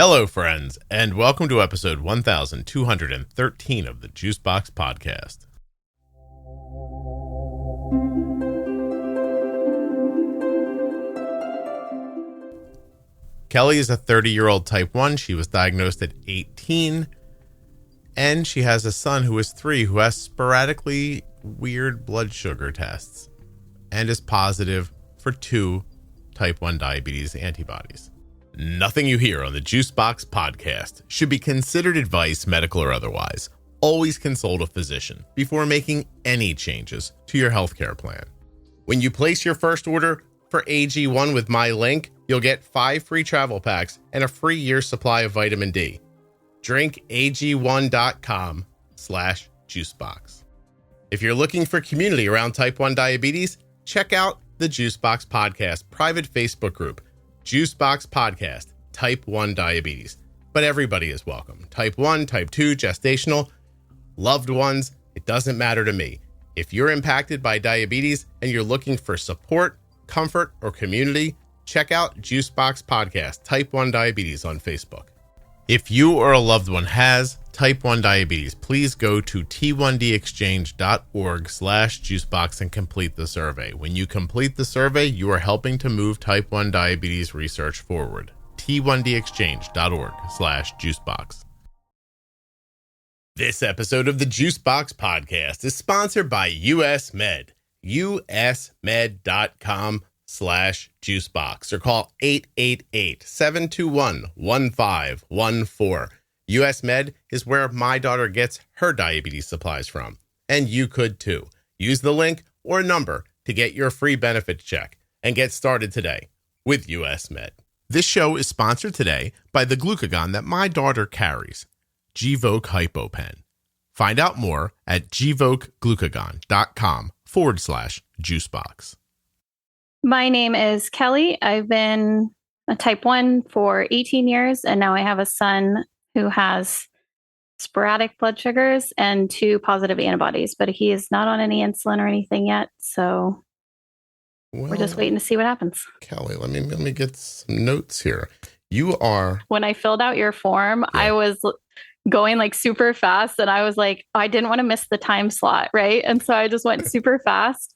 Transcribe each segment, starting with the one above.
Hello, friends, and welcome to episode 1213 of the Juicebox Podcast. Kelly is a 30-year-old type 1. She was diagnosed at 18, and she has a son who is 3 who has sporadically weird blood sugar tests and is positive for 2 type 1 diabetes antibodies. Nothing you hear on the Juicebox Podcast should be considered advice, medical or otherwise. Always consult a physician before making any changes to your healthcare plan. When you place your first order for AG1 with my link, you'll get 5 free travel packs and a free year's supply of vitamin D. Drink ag1.com/juicebox. If you're looking for community around type 1 diabetes, check out the Juicebox Podcast private Facebook group. Juicebox Podcast, type 1 diabetes. But everybody is welcome. Type 1, type 2, gestational, loved ones, it doesn't matter to me. If you're impacted by diabetes and you're looking for support, comfort, or community, check out Juicebox Podcast, type 1 diabetes on Facebook. If you or a loved one has type 1 diabetes, please go to t1dexchange.org/juicebox and complete the survey. When you complete the survey, you are helping to move type 1 diabetes research forward. t1dexchange.org/juicebox. This episode of the Juicebox Podcast is sponsored by US Med. usmed.com/juicebox or call 888-721-1514. US Med is where my daughter gets her diabetes supplies from, and you could too. Use the link or number to get your free benefit check and get started today with US Med. This show is sponsored today by the glucagon that my daughter carries, Gvoke HypoPen. Find out more at gvokeglucagon.com/juicebox. My name is Kelly. I've been a type 1 for 18 years, and now I have a son who has sporadic blood sugars and 2 positive antibodies, but he is not on any insulin or anything yet, so we're just waiting to see what happens. Kelly, let me get some notes here. You are... When I filled out your form, yeah. I was going like super fast, and I was like, I didn't want to miss the time slot, right? And so I just went super fast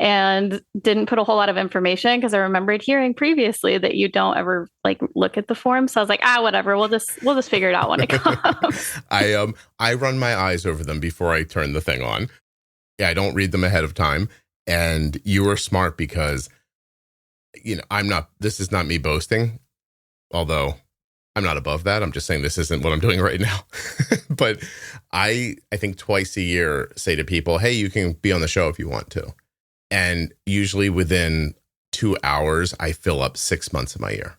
and didn't put a whole lot of information because I remembered hearing previously that you don't ever like look at the form. So I was like, whatever, we'll just figure it out when it comes. I run my eyes over them before I turn the thing on. Yeah, I don't read them ahead of time. And you were smart because, this is not me boasting, although I'm not above that. I'm just saying this isn't what I'm doing right now. But I think twice a year say to people, hey, you can be on the show if you want to. And usually within 2 hours, I fill up 6 months of my year.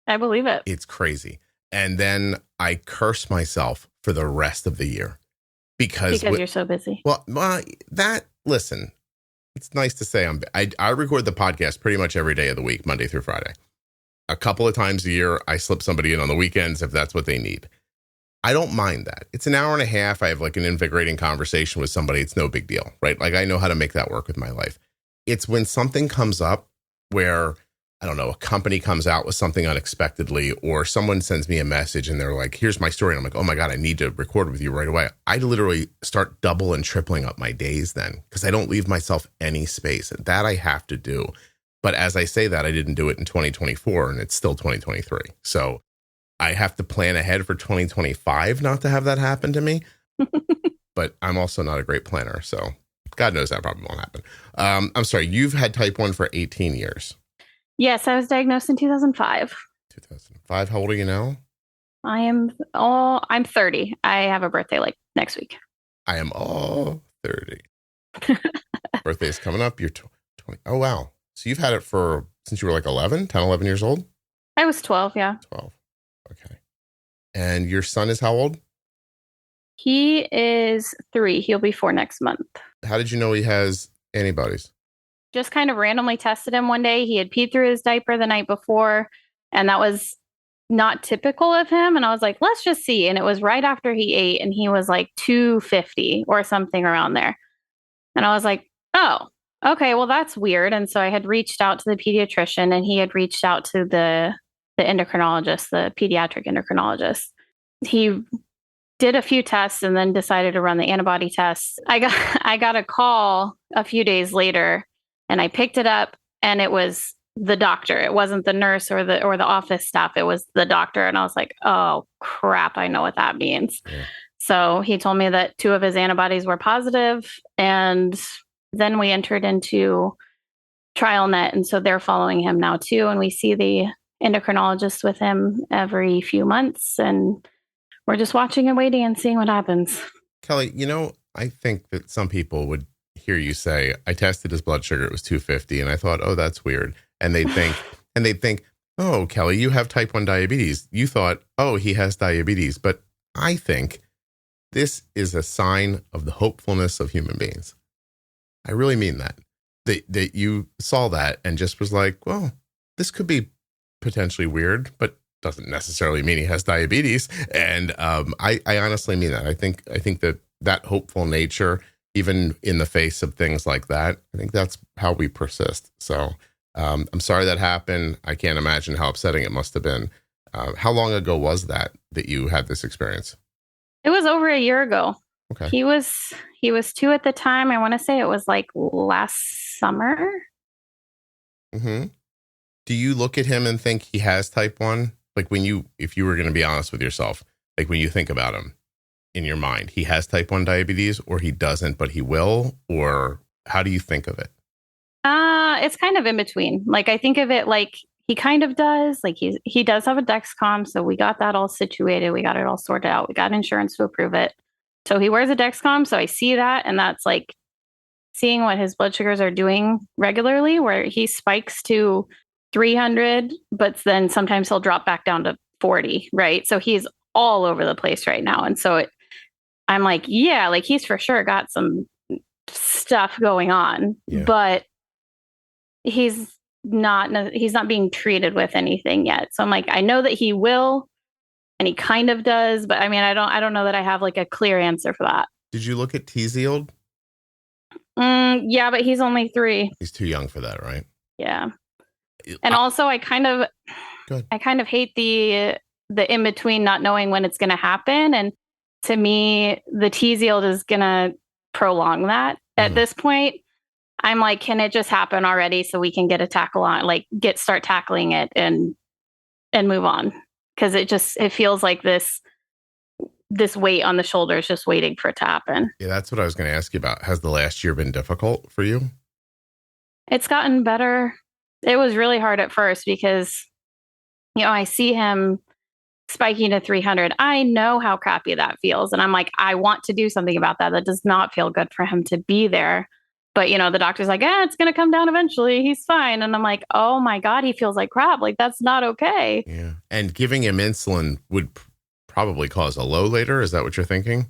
I believe it. It's crazy. And then I curse myself for the rest of the year. Because you're so busy. Well, listen, it's nice to say I record the podcast pretty much every day of the week, Monday through Friday. A couple of times a year, I slip somebody in on the weekends if that's what they need. I don't mind that. It's an hour and a half. I have like an invigorating conversation with somebody. It's no big deal, right? Like I know how to make that work with my life. It's when something comes up where, I don't know, a company comes out with something unexpectedly, or someone sends me a message and they're like, here's my story. And I'm like, oh my God, I need to record with you right away. I literally start double and tripling up my days then because I don't leave myself any space. That I have to do. But as I say that, I didn't do it in 2024 and it's still 2023. So I have to plan ahead for 2025 not to have that happen to me. But I'm also not a great planner. So God knows that probably won't happen. I'm sorry, you've had type 1 for 18 years. Yes, I was diagnosed in 2005. 2005. How old are you now? I'm 30. I have a birthday like next week. I am 30. Birthday's coming up. You're 20. Oh, wow. So you've had it since you were like 11 years old? I was 12, yeah. 12. Okay. And your son is how old? He is 3. He'll be 4 next month. How did you know he has antibodies? Just kind of randomly tested him one day. He had peed through his diaper the night before, and that was not typical of him. And I was like, let's just see. And it was right after he ate, and he was like 250 or something around there. And I was like, oh, okay, well, that's weird. And so I had reached out to the pediatrician, and he had reached out to the the endocrinologist, the pediatric endocrinologist. He did a few tests and then decided to run the antibody tests. I got a call a few days later, and I picked it up, and it was the doctor. It wasn't the nurse or the office staff. It was the doctor. And I was like, oh crap, I know what that means. Yeah. So he told me that 2 of his antibodies were positive, and then we entered into TrialNet. And so they're following him now too. And we see the endocrinologist with him every few months, and we're just watching and waiting and seeing what happens. Kelly, I think that some people would hear you say, I tested his blood sugar, it was 250. And I thought, oh, that's weird. And they'd think, oh, Kelly, you have type 1 diabetes. You thought, oh, he has diabetes. But I think this is a sign of the hopefulness of human beings. I really mean that you saw that and just was like, well, this could be potentially weird, but doesn't necessarily mean he has diabetes. And I honestly mean that. I think that hopeful nature, even in the face of things like that, I think that's how we persist. So I'm sorry that happened. I can't imagine how upsetting it must have been. How long ago was that you had this experience? It was over a year ago. Okay. He was 2 at the time. I want to say it was like last summer. Mm-hmm. Do you look at him and think he has type 1? Like if you were going to be honest with yourself, like when you think about him in your mind, he has type 1 diabetes, or he doesn't, but he will? Or how do you think of it? It's kind of in between. Like, I think of it like he kind of does. Like he does have a Dexcom. So we got that all situated. We got it all sorted out. We got insurance to approve it. So he wears a Dexcom. So I see that. And that's like seeing what his blood sugars are doing regularly, where he spikes to 300, but then sometimes he'll drop back down to 40. Right. So he's all over the place right now. And so I'm like, yeah, like he's for sure got some stuff going on, but he's not being treated with anything yet. So I'm like, I know that he will, and he kind of does, but I mean, I don't know that I have like a clear answer for that. Did you look at Tzield? Yeah, but he's only 3. He's too young for that, right? Yeah. And also I kind of hate the in between, not knowing when it's going to happen. And to me, the Tzield is going to prolong that. At this point, I'm like, can it just happen already so we can get a tackle on, like start tackling it and move on? Because it feels like this weight on the shoulders just waiting for it to happen. Yeah, that's what I was going to ask you about. Has the last year been difficult for you? It's gotten better. It was really hard at first because, I see him spiking to 300. I know how crappy that feels. And I'm like, I want to do something about that. That does not feel good for him to be there. But, the doctor's like, it's going to come down eventually. He's fine. And I'm like, oh my God, he feels like crap. Like, that's not okay. Yeah. And giving him insulin would probably cause a low later. Is that what you're thinking?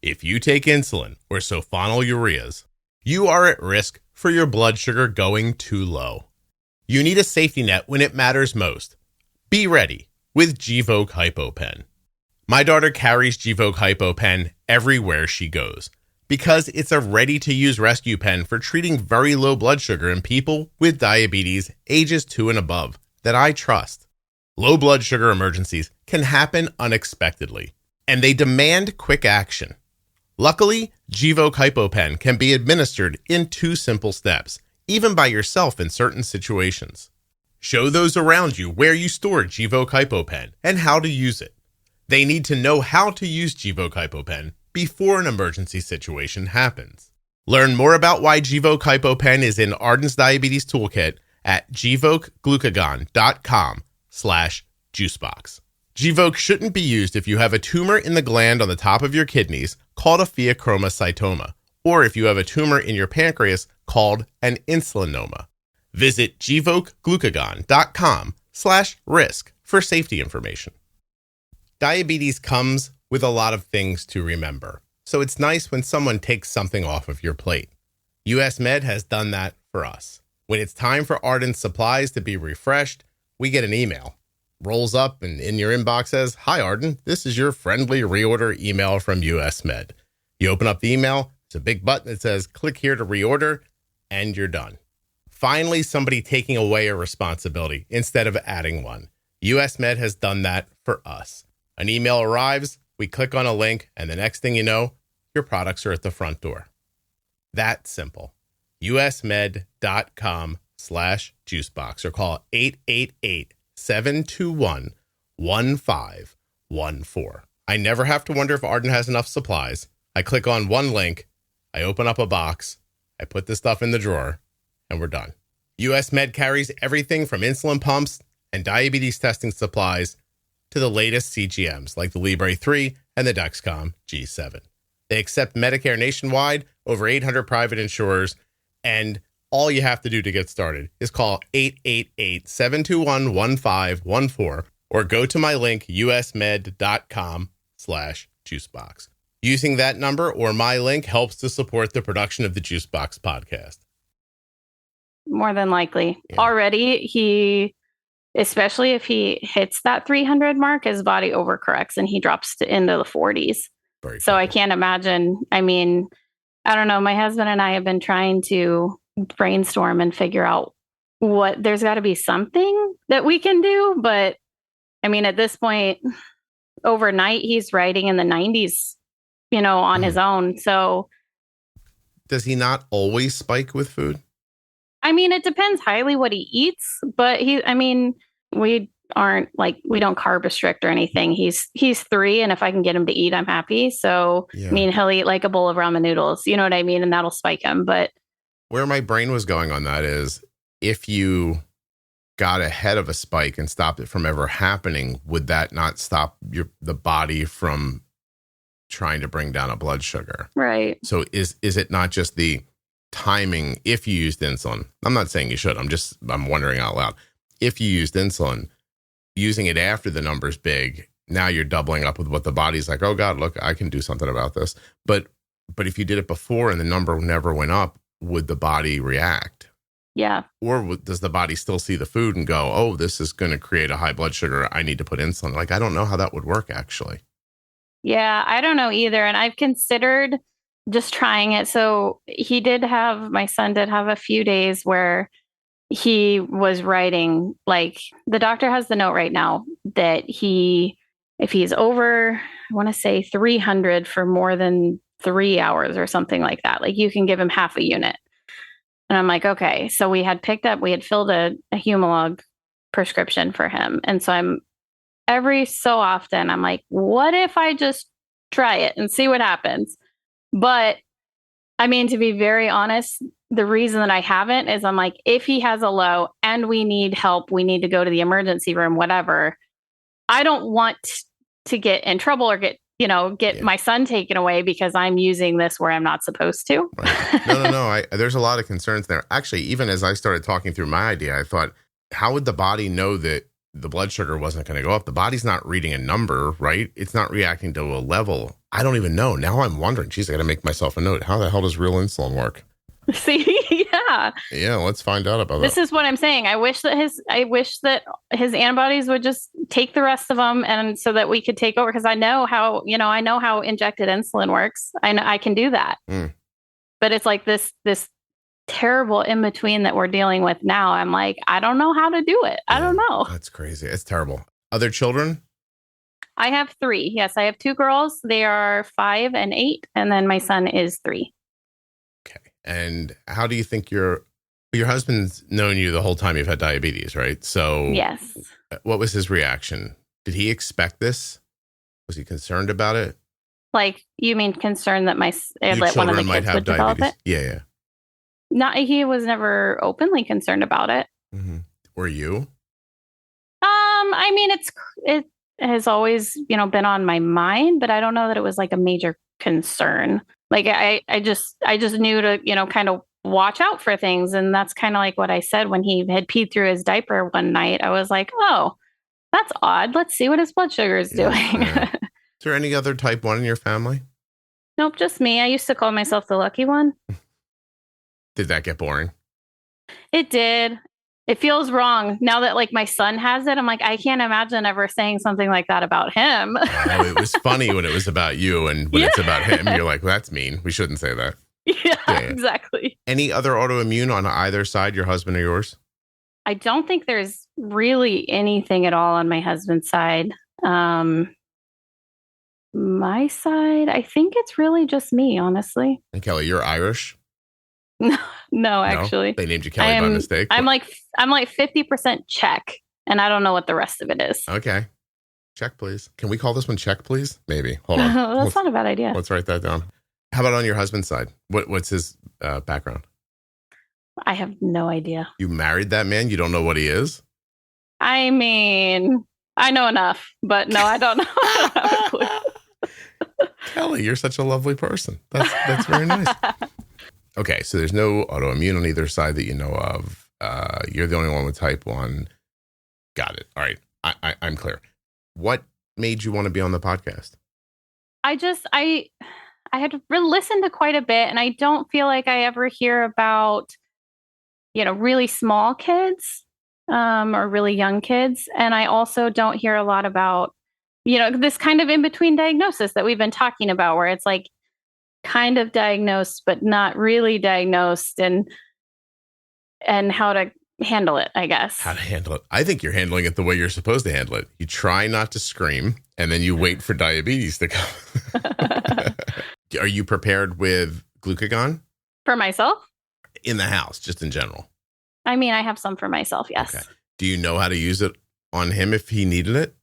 If you take insulin or sulfonylureas, you are at risk for your blood sugar going too low. You need a safety net when it matters most. Be ready with Gvoke HypoPen. My daughter carries Gvoke HypoPen everywhere she goes because it's a ready-to-use rescue pen for treating very low blood sugar in people with diabetes ages 2 and above that I trust. Low blood sugar emergencies can happen unexpectedly, and they demand quick action. Luckily, Gvoke HypoPen can be administered in 2 simple steps, even by yourself in certain situations. Show those around you where you store Gvoke HypoPen and how to use it. They need to know how to use Gvoke HypoPen before an emergency situation happens. Learn more about why Gvoke HypoPen is in Arden's Diabetes Toolkit at gvokeglucagon.com/juicebox. Gvoke shouldn't be used if you have a tumor in the gland on the top of your kidneys called a pheochromocytoma, or if you have a tumor in your pancreas called an insulinoma. Visit gvokeglucagon.com/risk for safety information. Diabetes comes with a lot of things to remember, so it's nice when someone takes something off of your plate. US Med has done that for us. When it's time for Arden's supplies to be refreshed, we get an email. Rolls up and in your inbox says, "Hi Arden, this is your friendly reorder email from US Med." You open up the email, it's a big button that says, "Click here to reorder," and you're done. Finally, somebody taking away a responsibility instead of adding one. US Med has done that for us. An email arrives, we click on a link, and the next thing you know, your products are at the front door. That simple. usmed.com/juicebox or call 888-721-1514. I never have to wonder if Arden has enough supplies. I click on one link, I open up a box, I put the stuff in the drawer, and we're done. US Med carries everything from insulin pumps and diabetes testing supplies to the latest CGMs like the Libre 3 and the Dexcom G7. They accept Medicare nationwide, over 800 private insurers, and all you have to do to get started is call 888-721-1514 or go to my link, usmed.com/juicebox. Using that number or my link helps to support the production of the Juicebox podcast. More than likely. Yeah. Already, especially if he hits that 300 mark, his body overcorrects and he drops into the 40s. So I can't imagine. I mean, I don't know. My husband and I have been trying to brainstorm and figure out there's got to be something that we can do. But I mean, at this point, overnight, he's riding in the 90s, on his own. So does he not always spike with food? I mean, it depends highly what he eats, but we don't carb restrict or anything. He's 3, and if I can get him to eat, I'm happy. So, yeah. I mean, he'll eat like a bowl of ramen noodles, you know what I mean? And that'll spike him. But where my brain was going on that is if you got ahead of a spike and stopped it from ever happening, would that not stop the body from trying to bring down a blood sugar? Right. So is it not just the timing if you used insulin? I'm not saying you should. I'm wondering out loud. If you used insulin, using it after the number's big, now you're doubling up with what the body's like, oh God, look, I can do something about this. But if you did it before and the number never went up, would the body react? Yeah. Or does the body still see the food and go, oh, this is going to create a high blood sugar, I need to put insulin? Like, I don't know how that would work, actually. Yeah, I don't know either. And I've considered just trying it. So my son did have a few days where he was writing, like, the doctor has the note right now that if he's over, I want to say 300 for more than 3 hours or something like that, like you can give him half a unit. And I'm like, okay. So we had filled a Humalog prescription for him. And so every so often, I'm like, what if I just try it and see what happens? But I mean, to be very honest, the reason that I haven't is I'm like, if he has a low and we need help, we need to go to the emergency room, whatever. I don't want to get in trouble or get my son taken away because I'm using this where I'm not supposed to. Right. No. There's a lot of concerns there. Actually, even as I started talking through my idea, I thought, how would the body know that the blood sugar wasn't going to go up? The body's not reading a number, right? It's not reacting to a level. I don't even know. Now I'm wondering, geez, I got to make myself a note. How the hell does real insulin work? See, yeah. Yeah, let's find out about this. That. This is what I'm saying. I wish that his antibodies would just take the rest of them, and so that we could take over. Because I know how injected insulin works. I know I can do that. But it's like this terrible in between that we're dealing with now. I'm like, I don't know how to do it. I don't know. That's crazy. It's terrible. Other children? I have 3. Yes, I have 2 girls. They are 5 and 8, and then my son is 3. Okay. And how do you think your husband's known you the whole time you've had diabetes, right? So yes. What was his reaction? Did he expect this? Was he concerned about it? Like, you mean concerned that that one of the kids would develop it? Yeah. He was never openly concerned about it. Mm-hmm. Were you? I mean, it has always, been on my mind, but I don't know that it was like a major concern. Like I just knew to, kind of watch out for things. And that's kind of like what I said when he had peed through his diaper one night. I was like, oh, that's odd. Let's see what his blood sugar is doing. Yeah. Is there any other type 1 in your family? Nope, just me. I used to call myself the lucky one. Did that get boring? It did. It feels wrong now that like my son has it. I'm like, I can't imagine ever saying something like that about him. It was funny when it was about you, and when it's about him, you're like, well, that's mean. We shouldn't say that. Yeah, exactly. Any other autoimmune on either side, your husband or yours? I don't think there's really anything at all on my husband's side. My side, I think it's really just me, honestly. And Kelly, you're Irish? No, actually. They named you Kelly by mistake. I'm like 50% Czech, and I don't know what the rest of it is. Okay. Check, please. Can we call this one Check, please? Maybe. Hold on. That's not a bad idea. Let's write that down. How about on your husband's side? What's his background? I have no idea. You married that man? You don't know what he is? I mean, I know enough, but no, I don't know. I don't have a clue. Kelly, you're such a lovely person. That's very nice. Okay, so there's no autoimmune on either side that you know of. You're the only one with type 1. Got it. All right. I'm clear. What made you want to be on the podcast? I had listened to quite a bit, and I don't feel like I ever hear about, really small kids or really young kids. And I also don't hear a lot about, this kind of in-between diagnosis that we've been talking about, where it's like kind of diagnosed, but not really diagnosed, and how to handle it, I guess. How to handle it. I think you're handling it the way you're supposed to handle it. You try not to scream, and then you wait for diabetes to come. Are you prepared with glucagon? For myself? In the house, just in general. I mean, I have some for myself, yes. Okay. Do you know how to use it on him if he needed it?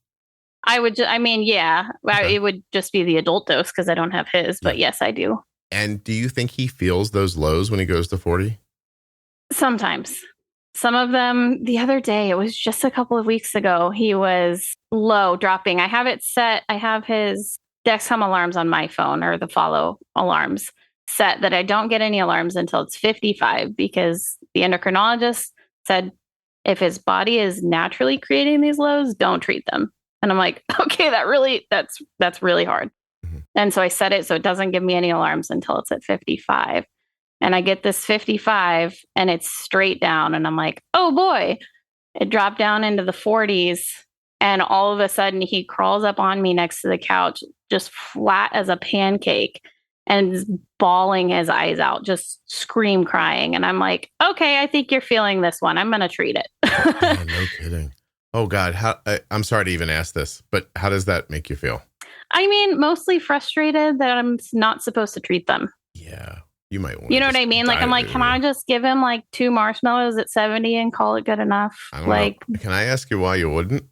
Yeah. Okay. It would just be the adult dose because I don't have his, but yes, I do. And do you think he feels those lows when he goes to 40? Sometimes. Some of them, the other day, it was just a couple of weeks ago, he was low, dropping. I have it set. I have his Dexcom alarms on my phone, or the follow alarms set, that I don't get any alarms until it's 55, because the endocrinologist said if his body is naturally creating these lows, don't treat them. And I'm like, okay, that's really hard. Mm-hmm. And so I set it so it doesn't give me any alarms until it's at 55. And I get this 55 and it's straight down. And I'm like, oh boy, it dropped down into the 40s. And all of a sudden he crawls up on me next to the couch, just flat as a pancake, and is bawling his eyes out, just scream crying. And I'm like, okay, I think you're feeling this one. I'm going to treat it. Oh, no kidding. Oh God. I'm sorry to even ask this, but how does that make you feel? I mean, mostly frustrated that I'm not supposed to treat them. Yeah. You might want to. You know what I mean? Like, I'm like, can I just give him like 2 marshmallows at 70 and call it good enough? I don't know. Can I ask you why you wouldn't?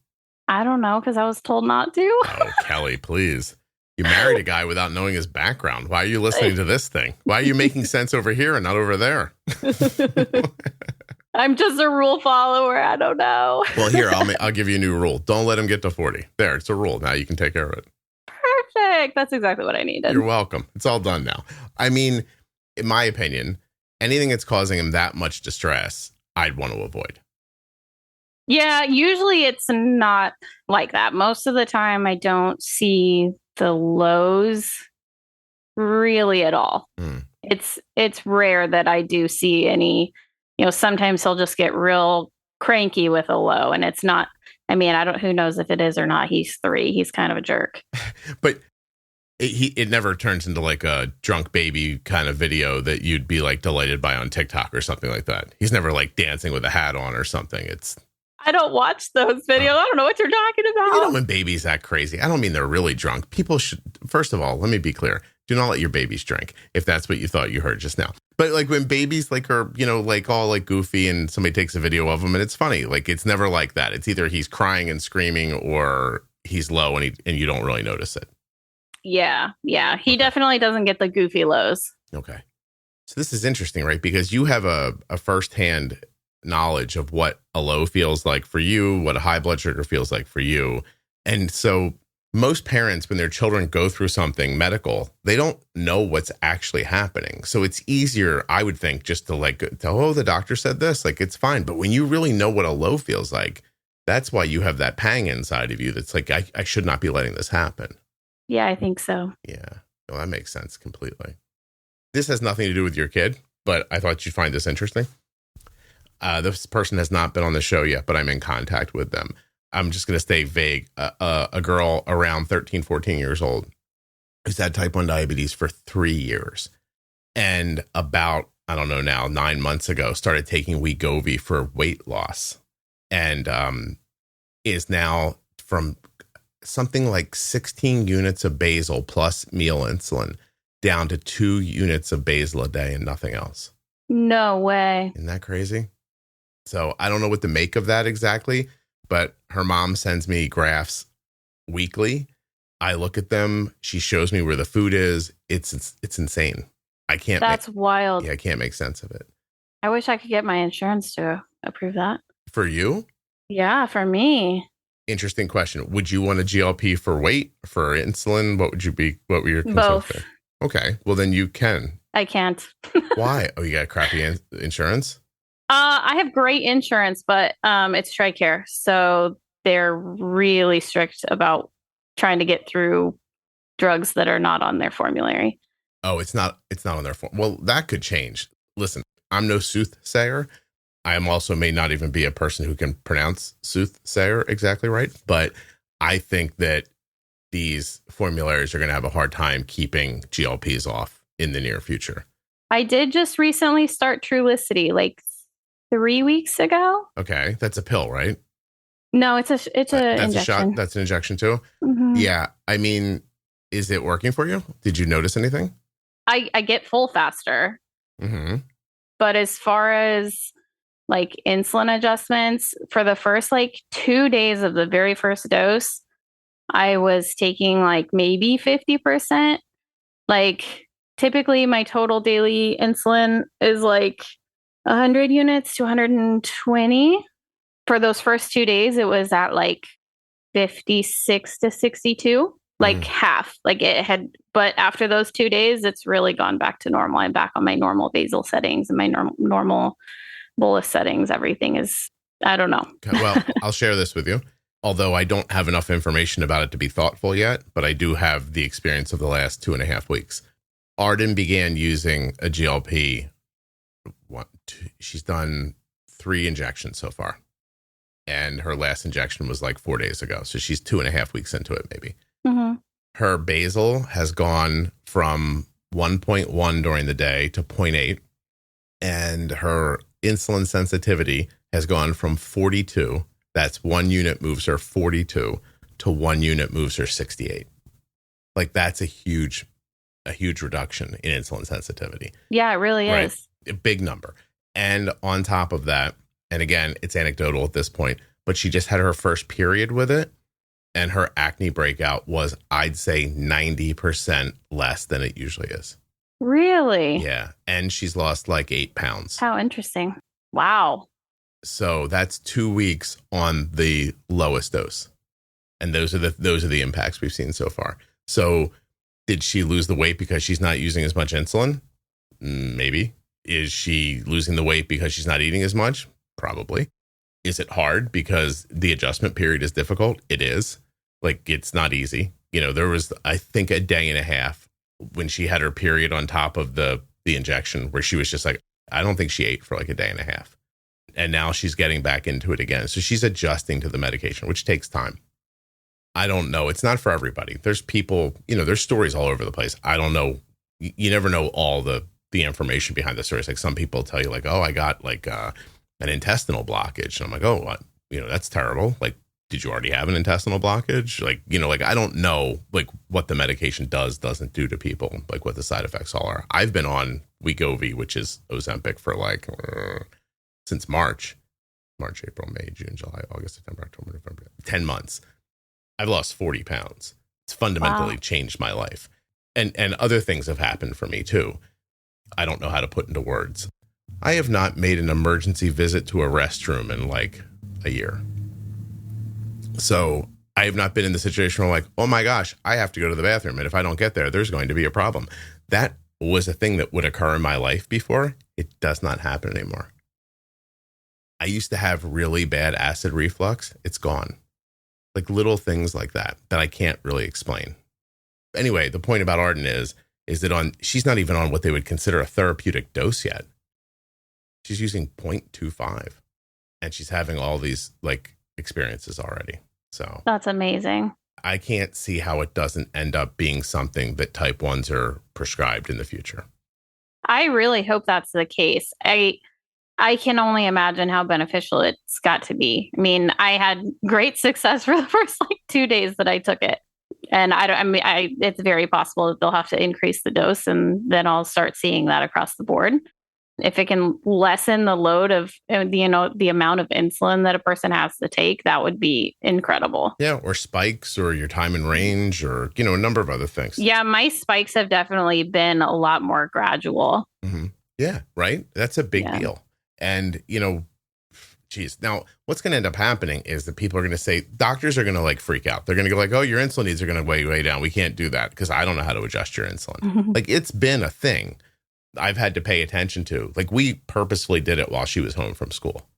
I don't know, because I was told not to. Oh, Kelly, please. You married a guy without knowing his background. Why are you listening to this thing? Why are you making sense over here and not over there? I'm just a rule follower. I don't know. Well, here, I'll give you a new rule. Don't let him get to 40. There, it's a rule. Now you can take care of it. Perfect. That's exactly what I needed. You're welcome. It's all done now. I mean, in my opinion, anything that's causing him that much distress, I'd want to avoid. Yeah, usually it's not like that. Most of the time, I don't see the lows really at all. It's rare that I do see any. Sometimes he'll just get real cranky with a low, and it's not. I mean, who knows if it is or not. He's 3. He's kind of a jerk. But it never turns into like a drunk baby kind of video that you'd be like delighted by on TikTok or something like that. He's never like dancing with a hat on or something. I don't watch those videos. I don't know what you're talking about. When babies act crazy, I don't mean they're really drunk. People should, first of all, let me be clear. Do not let your babies drink, if that's what you thought you heard just now. But like when babies like are, like all like goofy and somebody takes a video of them and it's funny, like it's never like that. It's either he's crying and screaming or he's low and you don't really notice it. Yeah. He definitely doesn't get the goofy lows. Okay. So this is interesting, right? Because you have a firsthand knowledge of what a low feels like for you, what a high blood sugar feels like for you. And so most parents, when their children go through something medical, they don't know what's actually happening. So it's easier, I would think, just to the doctor said this, like, it's fine. But when you really know what a low feels like, that's why you have that pang inside of you. That's like, I should not be letting this happen. Yeah, I think so. Yeah. Well, that makes sense completely. This has nothing to do with your kid, but I thought you'd find this interesting. This person has not been on the show yet, but I'm in contact with them. I'm just going to stay vague. A girl around 13, 14 years old who's had type 1 diabetes for 3 years. And about, 9 months ago, started taking Wegovy for weight loss. and is now from something like 16 units of basal plus meal insulin down to 2 units of basal a day and nothing else. No way. Isn't that crazy? So I don't know what to make of that exactly, but her mom sends me graphs weekly. I look at them. She shows me where the food is. It's insane. I can't. That's wild. Yeah, I can't make sense of it. I wish I could get my insurance to approve that. For you? Yeah, for me. Interesting question. Would you want a GLP for weight, for insulin? What would your concerns Both. there? Okay. Well, then you can. I can't. Why? Oh, you got crappy insurance? I have great insurance, but it's TRICARE. So they're really strict about trying to get through drugs that are not on their formulary. Oh, it's not on their form. Well, that could change. Listen, I'm no soothsayer. I am also may not even be a person who can pronounce soothsayer exactly right. But I think that these formularies are going to have a hard time keeping GLPs off in the near future. I did just recently start Trulicity, like 3 weeks ago. Okay, that's a pill, right? No, it's a that's injection. A shot. That's an injection too. Mm-hmm. Yeah, I mean, is it working for you? Did you notice anything? I get full faster. Mm-hmm. But as far as like insulin adjustments, for the first like 2 days of the very first dose, I was taking like maybe 50%. Like typically my total daily insulin is like 100 units to 120. For those first 2 days, it was at like 56 to 62, like half. Like it had, but after those 2 days, it's really gone back to normal. I'm back on my normal basal settings and my normal bolus settings. Everything is, I don't know. Okay, well, I'll share this with you. Although I don't have enough information about it to be thoughtful yet, but I do have the experience of the last 2.5 weeks. Arden began using a GLP. She's done 3 injections so far. And her last injection was like 4 days ago. So she's 2.5 weeks into it, maybe. Mm-hmm. Her basal has gone from 1.1 during the day to 0.8. And her insulin sensitivity has gone from 42. That's 1 unit moves her 42 to 1 unit moves her 68. Like that's a huge reduction in insulin sensitivity. Yeah, it really is. A big number. And on top of that, and again, it's anecdotal at this point, but she just had her first period with it. And her acne breakout was, I'd say, 90% less than it usually is. Really? Yeah. And she's lost like 8 pounds. How interesting. Wow. So that's 2 weeks on the lowest dose. And those are the impacts we've seen so far. So did she lose the weight because she's not using as much insulin? Maybe. Is she losing the weight because she's not eating as much? Probably. Is it hard because the adjustment period is difficult? It is. Like, it's not easy. You know, there was, I think, a day and a half when she had her period on top of the injection where she was just like, I don't think she ate for like a day and a half. And now she's getting back into it again. So she's adjusting to the medication, which takes time. I don't know. It's not for everybody. There's people, you know, there's stories all over the place. I don't know. You never know all the information behind the stories. Like some people tell you like, oh, I got like an intestinal blockage. And I'm like, oh, what? You know, that's terrible. Like, did you already have an intestinal blockage? Like, you know, like, I don't know like what the medication doesn't do to people, like what the side effects all are. I've been on Wegovy, which is Ozempic, for like since March, April, May, June, July, August, September, October, November, 10 months. I've lost 40 pounds. It's fundamentally changed my life. And other things have happened for me too. I don't know how to put into words. I have not made an emergency visit to a restroom in like a year. So I have not been in the situation where like, oh my gosh, I have to go to the bathroom. And if I don't get there, there's going to be a problem. That was a thing that would occur in my life before. It does not happen anymore. I used to have really bad acid reflux. It's gone. Like little things like that I can't really explain. Anyway, the point about Arden is that she's not even on what they would consider a therapeutic dose yet. She's using 0.25 and she's having all these like experiences already. So that's amazing. I can't see how it doesn't end up being something that type 1s are prescribed in the future. I really hope that's the case. I can only imagine how beneficial it's got to be. I mean, I had great success for the first 2 days that I took it. And it's very possible that they'll have to increase the dose, and then I'll start seeing that across the board. If it can lessen the load of, the amount of insulin that a person has to take, that would be incredible. Yeah. Or spikes, or your time in range, or, a number of other things. Yeah. My spikes have definitely been a lot more gradual. Mm-hmm. Yeah. Right. That's a big deal. And, geez, now what's going to end up happening is that people are going to say, doctors are going to freak out. They're going to go oh, your insulin needs are going to way down. We can't do that because I don't know how to adjust your insulin. It's been a thing I've had to pay attention to. We purposefully did it while she was home from school,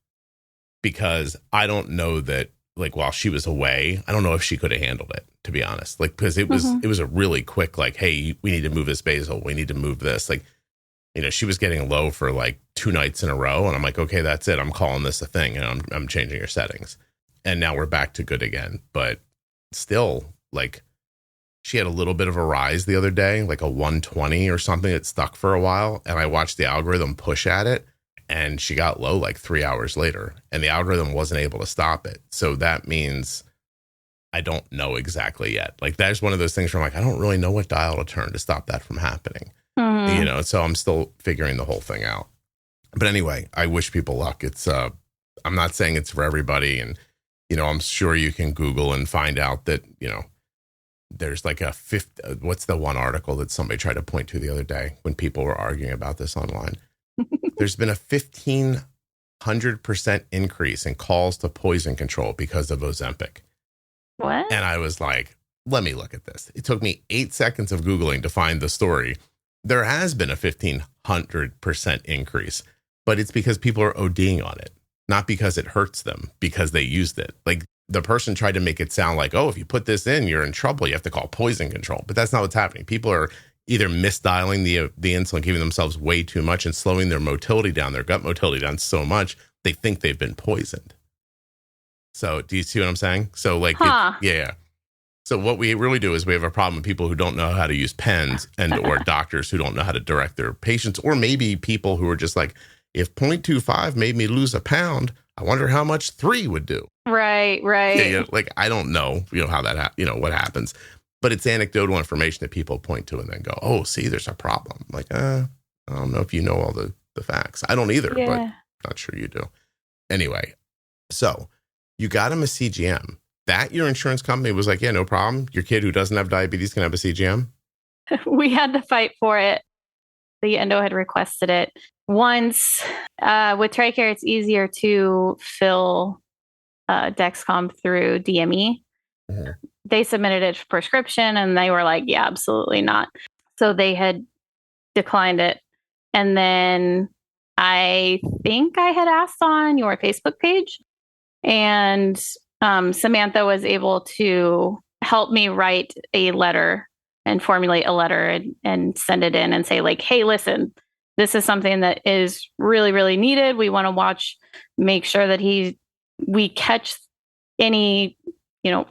because I don't know that while she was away, I don't know if she could have handled it, to be honest. Because it was a really quick, hey, we need to move this basal. We need to move this. She was getting low for 2 nights in a row. And I'm like, okay, that's it. I'm calling this a thing. And I'm changing your settings. And now we're back to good again. But still, she had a little bit of a rise the other day, a 120 or something that stuck for a while. And I watched the algorithm push at it. And she got low 3 hours later. And the algorithm wasn't able to stop it. So that means I don't know exactly yet. That's one of those things where I'm I don't really know what dial to turn to stop that from happening. So I'm still figuring the whole thing out. But anyway, I wish people luck. It's I'm not saying it's for everybody. And, I'm sure you can Google and find out that, there's what's the one article that somebody tried to point to the other day when people were arguing about this online? There's been a 1,500% increase in calls to poison control because of Ozempic. What? And I was like, let me look at this. It took me 8 seconds of Googling to find the story. There has been a 1,500% increase, but it's because people are ODing on it, not because it hurts them, because they used it. The person tried to make it sound oh, if you put this in, you're in trouble. You have to call poison control. But that's not what's happening. People are either misdialing the insulin, giving themselves way too much and slowing their motility down, their gut motility down so much, they think they've been poisoned. So do you see what I'm saying? So yeah. So what we really do is we have a problem with people who don't know how to use pens or doctors who don't know how to direct their patients, or maybe people who are just if 0.25 made me lose a pound, I wonder how much 3 would do. Right. Yeah, I don't know, how that, what happens, but it's anecdotal information that people point to and then go, oh, see, there's a problem. I don't know if you know all the facts. I don't either, but not sure you do. Anyway, so you got him a CGM. That your insurance company was yeah, no problem. Your kid who doesn't have diabetes can have a CGM. We had to fight for it. The endo had requested it once. With TRICARE, it's easier to fill Dexcom through DME. Mm-hmm. They submitted it for prescription and they were yeah, absolutely not. So they had declined it. And then I think I had asked on your Facebook page, and Samantha was able to help me write a letter and formulate a letter and send it in and say hey, listen, this is something that is really, really needed. We want to make sure that we catch any,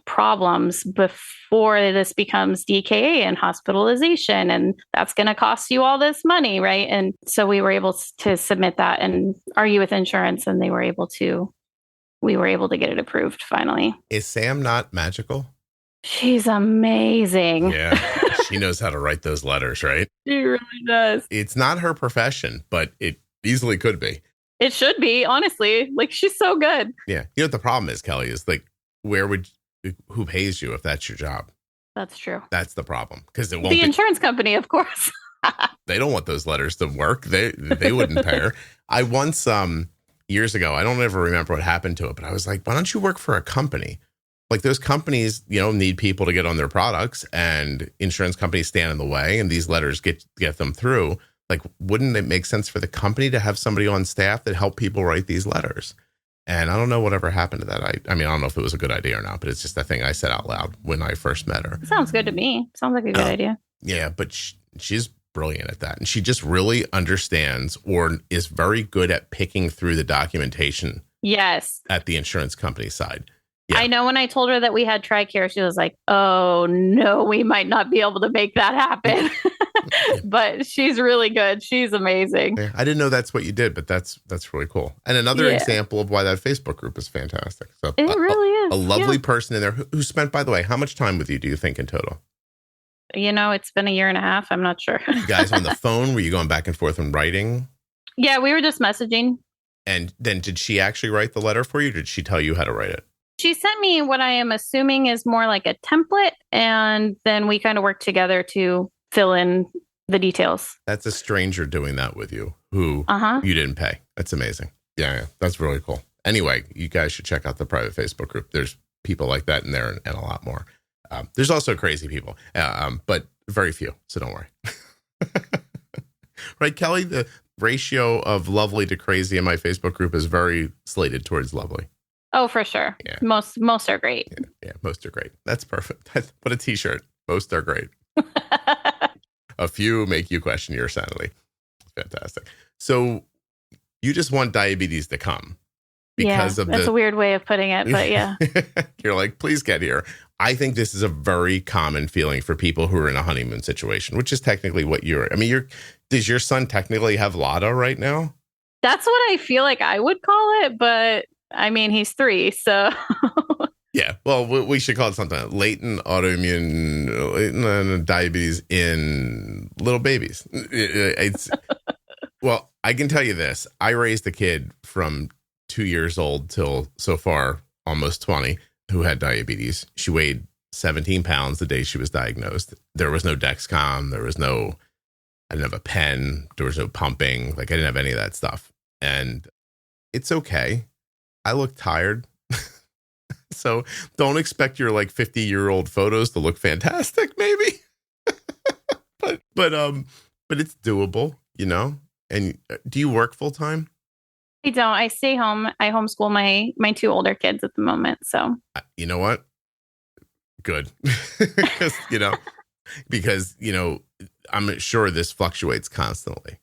problems before this becomes DKA and hospitalization. And that's going to cost you all this money. Right. And so we were able to submit that and argue with insurance, and we were able to get it approved finally. Is Sam not magical? She's amazing. Yeah. She knows how to write those letters, right? She really does. It's not her profession, but it easily could be. It should be, honestly. She's so good. Yeah. What the problem is, Kelly, is who pays you if that's your job? That's true. That's the problem. Because it won't be insurance company, of course. They don't want those letters to work. They wouldn't pay her. I once, years ago, I don't ever remember what happened to it, but I was why don't you work for a company? Those companies, need people to get on their products, and insurance companies stand in the way, and these letters get them through. Wouldn't it make sense for the company to have somebody on staff that help people write these letters? And I don't know whatever happened to that. I don't know if it was a good idea or not, but it's just a thing I said out loud when I first met her. Sounds good to me. Sounds like a good idea. Yeah, but she's brilliant at that. And she just really understands, or is very good at picking through the documentation. Yes. At the insurance company side. Yeah. I know when I told her that we had TRICARE, she was like, oh, no, we might not be able to make that happen. But she's really good. She's amazing. Yeah, I didn't know that's what you did, but that's really cool. And another example of why that Facebook group is fantastic. So it really is. A lovely person in there who spent, by the way, how much time with you do you think in total? It's been 1.5 years. I'm not sure. You guys on the phone? Were you going back and forth and writing? Yeah, we were just messaging. And then did she actually write the letter for you? Or did she tell you how to write it? She sent me what I am assuming is more like a template. And then we kind of worked together to fill in the details. That's a stranger doing that with you who you didn't pay. That's amazing. Yeah, that's really cool. Anyway, you guys should check out the private Facebook group. There's people like that in there and a lot more. There's also crazy people, but very few. So don't worry. Right, Kelly? The ratio of lovely to crazy in my Facebook group is very slated towards lovely. Oh, for sure. Yeah. Most are great. Yeah, most are great. That's perfect. Put a t-shirt. Most are great. A few make you question your sanity. Fantastic. So you just want diabetes to come because of that's a weird way of putting it, but yeah. You're like, please get here. I think this is a very common feeling for people who are in a honeymoon situation, which is technically what does your son technically have LADA right now? That's what I feel like I would call it, but I mean, he's 3, so. Yeah, well, we should call it something. Latent autoimmune diabetes in little babies. Well, I can tell you this. I raised a kid from 2 years old till so far almost 20 who had diabetes. She weighed 17 pounds the day she was diagnosed. There was no Dexcom. I didn't have a pen. There was no pumping. Like, I didn't have any of that stuff. And it's okay. I look tired. So don't expect your 50-year-old photos to look fantastic, maybe. but it's doable, And do you work full time? I don't. I stay home. I homeschool my 2 older kids at the moment. So you know what? Good. because I'm sure this fluctuates constantly.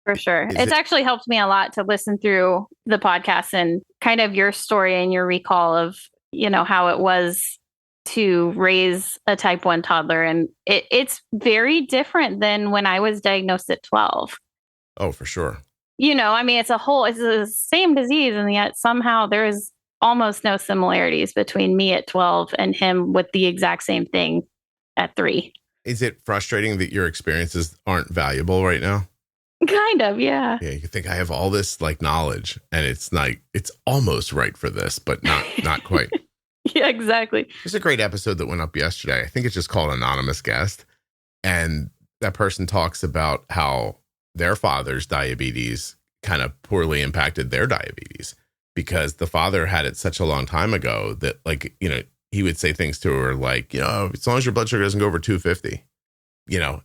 For sure. It's actually helped me a lot to listen through the podcast and kind of your story and your recall of, how it was to raise a type 1 toddler. And it's very different than when I was diagnosed at 12. Oh, for sure. It's the same disease. And yet somehow there is almost no similarities between me at 12 and him with the exact same thing at 3. Is it frustrating that your experiences aren't valuable right now? Kind of, yeah. Yeah, you think I have all this knowledge and it's almost right for this, but not quite. Yeah, exactly. There's a great episode that went up yesterday. I think it's just called Anonymous Guest. And that person talks about how their father's diabetes kind of poorly impacted their diabetes because the father had it such a long time ago that he would say things to her like, as long as your blood sugar doesn't go over 250,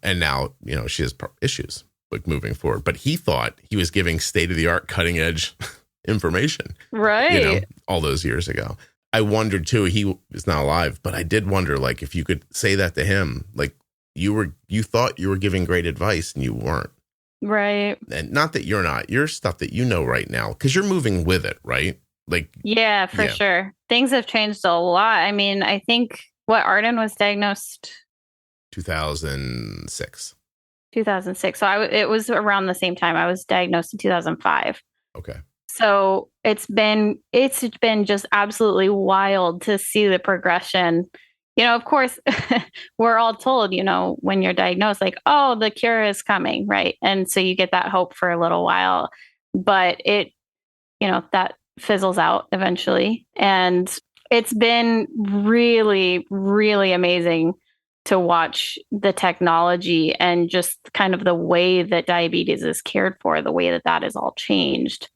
and now, she has issues. Moving forward, but he thought he was giving state-of-the-art cutting-edge information, right? All those years ago. I wondered too, he is not alive, but I did wonder if you could say that to him, you thought you were giving great advice and you weren't, right? And not that you're not, your stuff that right now, because you're moving with it, right? Yeah, for sure. Things have changed a lot. I mean, I think Arden was diagnosed 2006. 2006. So it was around the same time. I was diagnosed in 2005. Okay. So it's been just absolutely wild to see the progression. Of course, we're all told, when you're diagnosed, oh, the cure is coming, right? And so you get that hope for a little while, but that fizzles out eventually. And it's been really, really amazing to watch the technology and just kind of the way that diabetes is cared for, the way that has all changed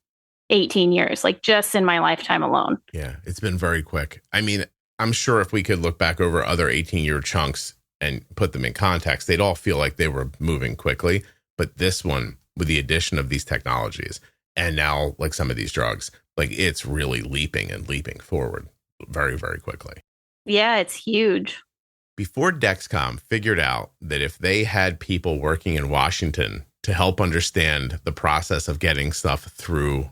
18 years, just in my lifetime alone. Yeah, it's been very quick. I mean, I'm sure if we could look back over other 18-year chunks and put them in context, they'd all feel like they were moving quickly. But this one, with the addition of these technologies and now some of these drugs, it's really leaping forward very, very quickly. Yeah, it's huge. Before Dexcom figured out that if they had people working in Washington to help understand the process of getting stuff through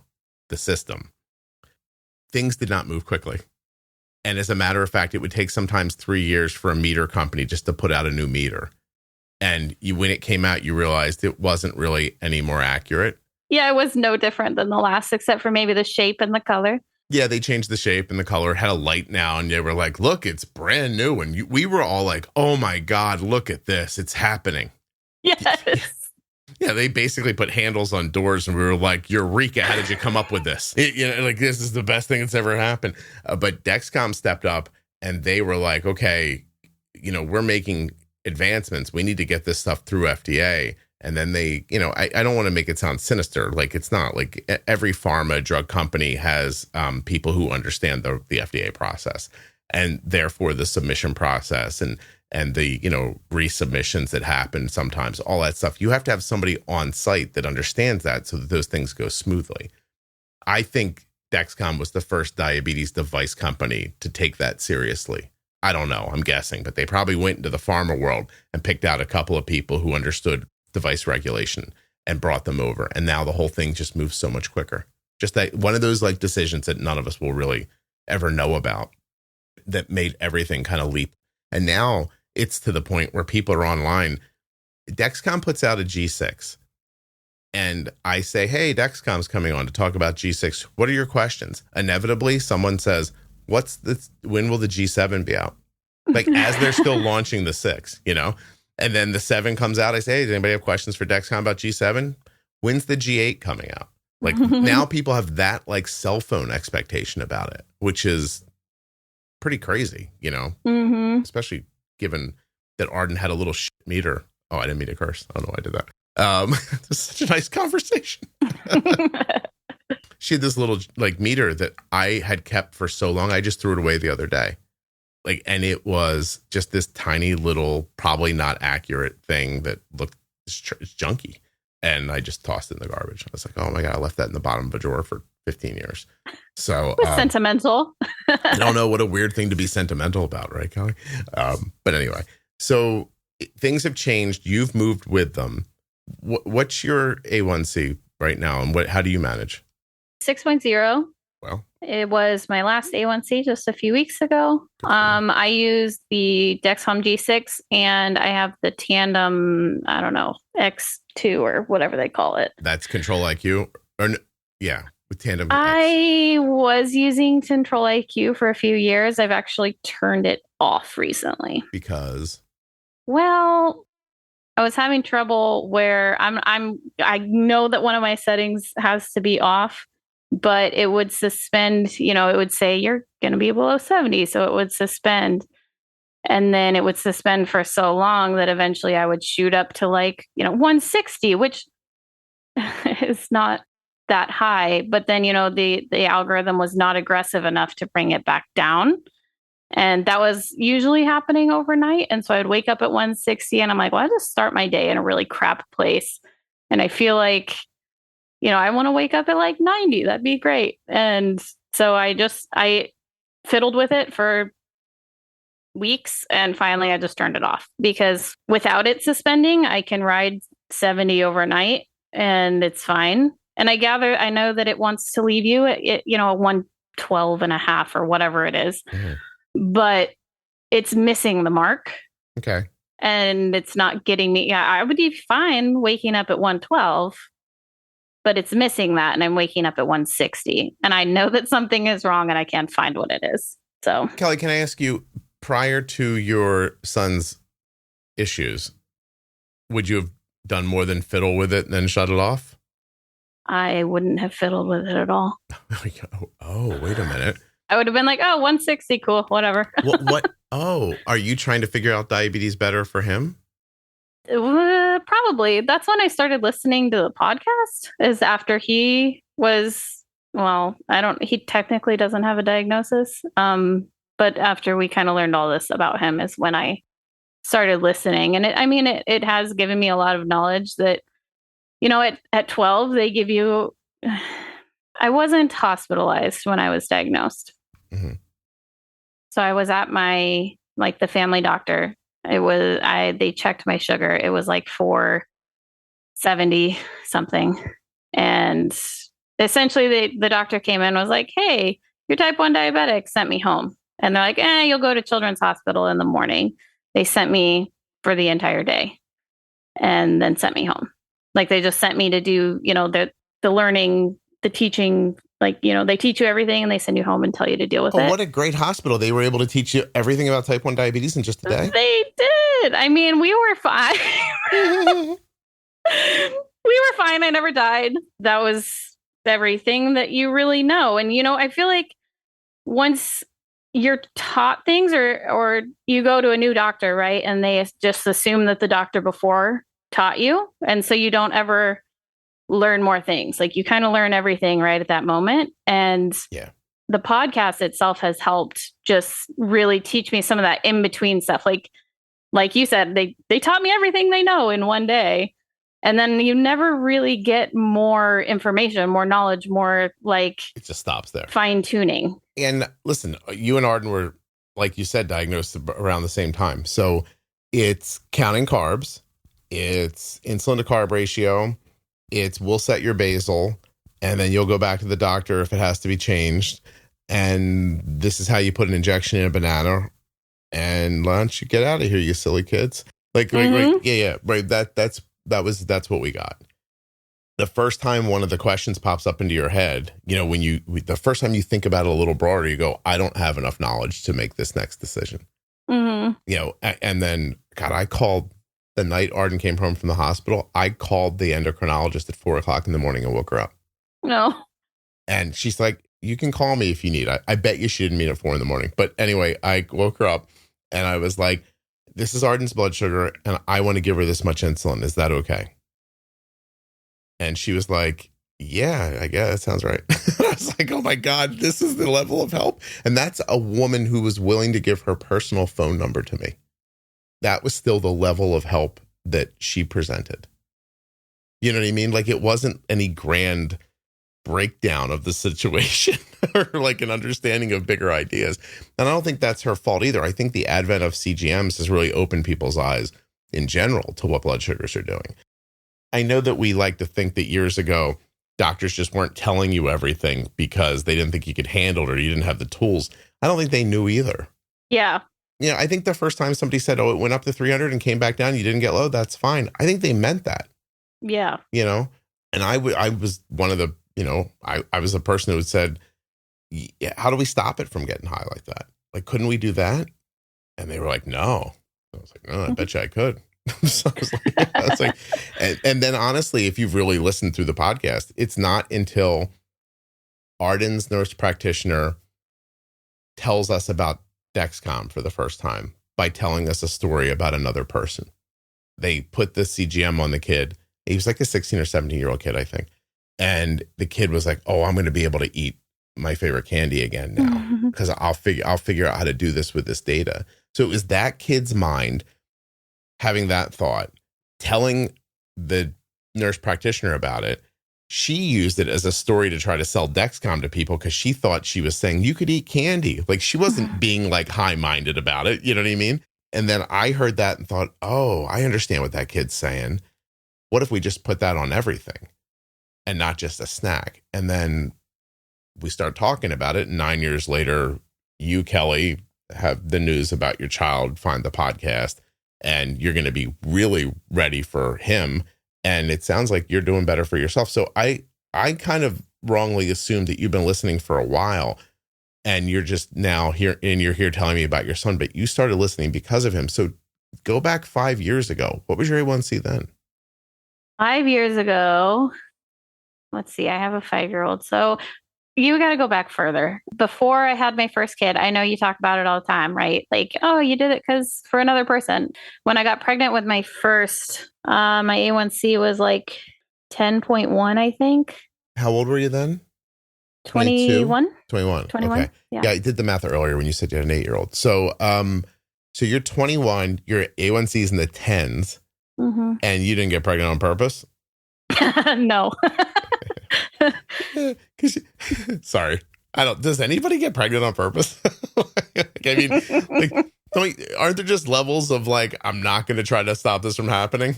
the system, things did not move quickly. And as a matter of fact, it would take sometimes 3 years for a meter company just to put out a new meter. And when it came out, you realized it wasn't really any more accurate. Yeah, it was no different than the last, except for maybe the shape and the color. Yeah, they changed the shape and the color. It had a light now, and they were like, look, it's brand new. And we were all like, oh my God, look at this. It's happening. Yes. Yeah, they basically put handles on doors, and we were like, Eureka, how did you come up with this? Like, this is the best thing that's ever happened. But Dexcom stepped up, and they were like, okay, we're making advancements. We need to get this stuff through FDA. And then they, I don't want to make it sound sinister. Like, it's not. Like, every pharma drug company has people who understand the FDA process, and therefore the submission process and the, resubmissions that happen sometimes, all that stuff. You have to have somebody on site that understands that so that those things go smoothly. I think Dexcom was the first diabetes device company to take that seriously. I don't know. I'm guessing, but they probably went into the pharma world and picked out a couple of people who understood device regulation and brought them over. And now the whole thing just moves so much quicker. Just that one of those like decisions that none of us will really ever know about that made everything kind of leap. And now it's to the point where people are online. Dexcom puts out a G6 and I say, hey, Dexcom's coming on to talk about G6. What are your questions? Inevitably, someone says, when will the G7 be out? Like as they're still launching the 6, And then the 7 comes out. I say, hey, does anybody have questions for Dexcom about G7? When's the G8 coming out? Like now people have that like cell phone expectation about it, which is pretty crazy, especially given that Arden had a little shit meter. Oh, I didn't mean to curse. I don't know why I did that. It's such a nice conversation. She had this little like meter that I had kept for so long. I just threw it away the other day. Like, and it was just this tiny little, probably not accurate thing that looked junky. And I just tossed it in the garbage. I was like, oh my God, I left that in the bottom of a drawer for 15 years. So it was sentimental. I don't know, what a weird thing to be sentimental about, right, Kelly? But anyway, so things have changed. You've moved with them. What's your A1C right now? And how do you manage? 6.0. Well, it was my last A1C just a few weeks ago. I used the Dexcom G6 and I have the Tandem, I don't know, X2 or whatever they call it. That's Control IQ? Yeah, with Tandem. I was using Control IQ for a few years. I've actually turned it off recently. Because? Well, I was having trouble where I know that one of my settings has to be off, but it would suspend, it would say you're going to be below 70. So it would suspend. And then it would suspend for so long that eventually I would shoot up to 160, which is not that high. But then, the algorithm was not aggressive enough to bring it back down. And that was usually happening overnight. And so I'd wake up at 160 and I'm like, well, I just start my day in a really crap place. And I feel like, I want to wake up at 90. That'd be great. And so I fiddled with it for weeks. And finally, I just turned it off because without it suspending, I can ride 70 overnight and it's fine. And I know that it wants to leave you at, 112 and a half or whatever it is. Mm-hmm. But it's missing the mark. Okay. And it's not getting me. Yeah, I would be fine waking up at 112. But it's missing that, and I'm waking up at 160. And I know that something is wrong, and I can't find what it is. So, Kelly, can I ask you, prior to your son's issues, would you have done more than fiddle with it and then shut it off? I wouldn't have fiddled with it at all. Oh, wait a minute. I would have been like, 160, cool, whatever. What? Oh, are you trying to figure out diabetes better for him? Probably. That's when I started listening to the podcast, is after he was, he technically doesn't have a diagnosis. But after we kind of learned all this about him is when I started listening. And it has given me a lot of knowledge that, at 12, they give you, I wasn't hospitalized when I was diagnosed. Mm-hmm. So I was at the family doctor. They checked my sugar. It was 470 something. And essentially the doctor came in and was like, hey, you're type 1 diabetic, sent me home. And they're like, you'll go to Children's Hospital in the morning. They sent me for the entire day. and then sent me home. Like they just sent me to do, the learning, the teaching, like, they teach you everything and they send you home and tell you to deal with it. Oh, what a great hospital. They were able to teach you everything about type 1 diabetes in just a day. They did. I mean, we were fine. We were fine. I never died. That was everything that you really know. And, I feel like once you're taught things or you go to a new doctor, right? And they just assume that the doctor before taught you. And so you don't ever learn more things. Like you kind of learn everything right at that moment. And the podcast itself has helped just really teach me some of that in between stuff. Like you said, they taught me everything they know in one day. And then you never really get more information, more knowledge, more like it just stops there. Fine tuning. And listen, you and Arden were, like you said, diagnosed around the same time. So it's counting carbs, it's insulin to carb ratio, it's we'll set your basal, and then you'll go back to the doctor if it has to be changed. And this is how you put an injection in a banana. And why don't you get out of here, you silly kids? Like, right. That's what we got. The first time one of the questions pops up into your head, the first time you think about it a little broader, you go, I don't have enough knowledge to make this next decision. Mm-hmm. And then, God, I called the night Arden came home from the hospital. I called the endocrinologist at 4:00 in the morning and woke her up. No. And she's like, you can call me if you need. I bet you she didn't mean at 4 a.m. But anyway, I woke her up and I was like, this is Arden's blood sugar and I want to give her this much insulin. Is that okay? And she was like, yeah, I guess that sounds right. I was like, oh my God, this is the level of help. And that's a woman who was willing to give her personal phone number to me. That was still the level of help that she presented. You know what I mean? Like it wasn't any grand breakdown of the situation or like an understanding of bigger ideas. And I don't think that's her fault either. I think the advent of CGMs has really opened people's eyes in general to what blood sugars are doing. I know that we like to think that years ago, doctors just weren't telling you everything because they didn't think you could handle it or you didn't have the tools. I don't think they knew either. Yeah. I think the first time somebody said, oh, it went up to 300 and came back down, you didn't get low, that's fine. I think they meant that. Yeah. And I was one of the, I was the person who had said, yeah, how do we stop it from getting high like that? Like, couldn't we do that? And they were like, no. I was like, no, I bet you I could. So I was like, yeah. I was like and then honestly, if you've really listened through the podcast, it's not until Arden's nurse practitioner tells us about Dexcom for the first time by telling us a story about another person. They put the CGM on the kid. He was like a 16 or 17-year-old kid, I think. And the kid was like, oh, I'm going to be able to eat my favorite candy again now because I'll figure out how to do this with this data. So it was that kid's mind having that thought, telling the nurse practitioner about it. She used it as a story to try to sell Dexcom to people because she thought she was saying you could eat candy. Like she wasn't being like high-minded about it. You know what I mean? And then I heard that and thought, oh, I understand what that kid's saying. What if we just put that on everything and not just a snack? And then we start talking about it. And 9 years later, you, Kelly, have the news about your child, find the podcast, and you're going to be really ready for him. And it sounds like you're doing better for yourself. So I kind of wrongly assumed that you've been listening for a while and you're just now here and you're here telling me about your son, but you started listening because of him. So go back 5 years ago. What was your A1C then? 5 years ago, let's see, I have a 5-year-old. So you got to go back further. Before I had my first kid, I know you talk about it all the time, right? Like, oh, you did it because for another person. When I got pregnant with my first, my A1C was like 10.1, I think. How old were you then? 21. 21. 21. Okay. Yeah, I did the math earlier when you said you had an 8-year-old. So, so you're 21, your A1C is in the 10s, and you didn't get pregnant on purpose? No. Sorry. Does anybody get pregnant on purpose? I mean, like, aren't there just levels of like, I'm not going to try to stop this from happening?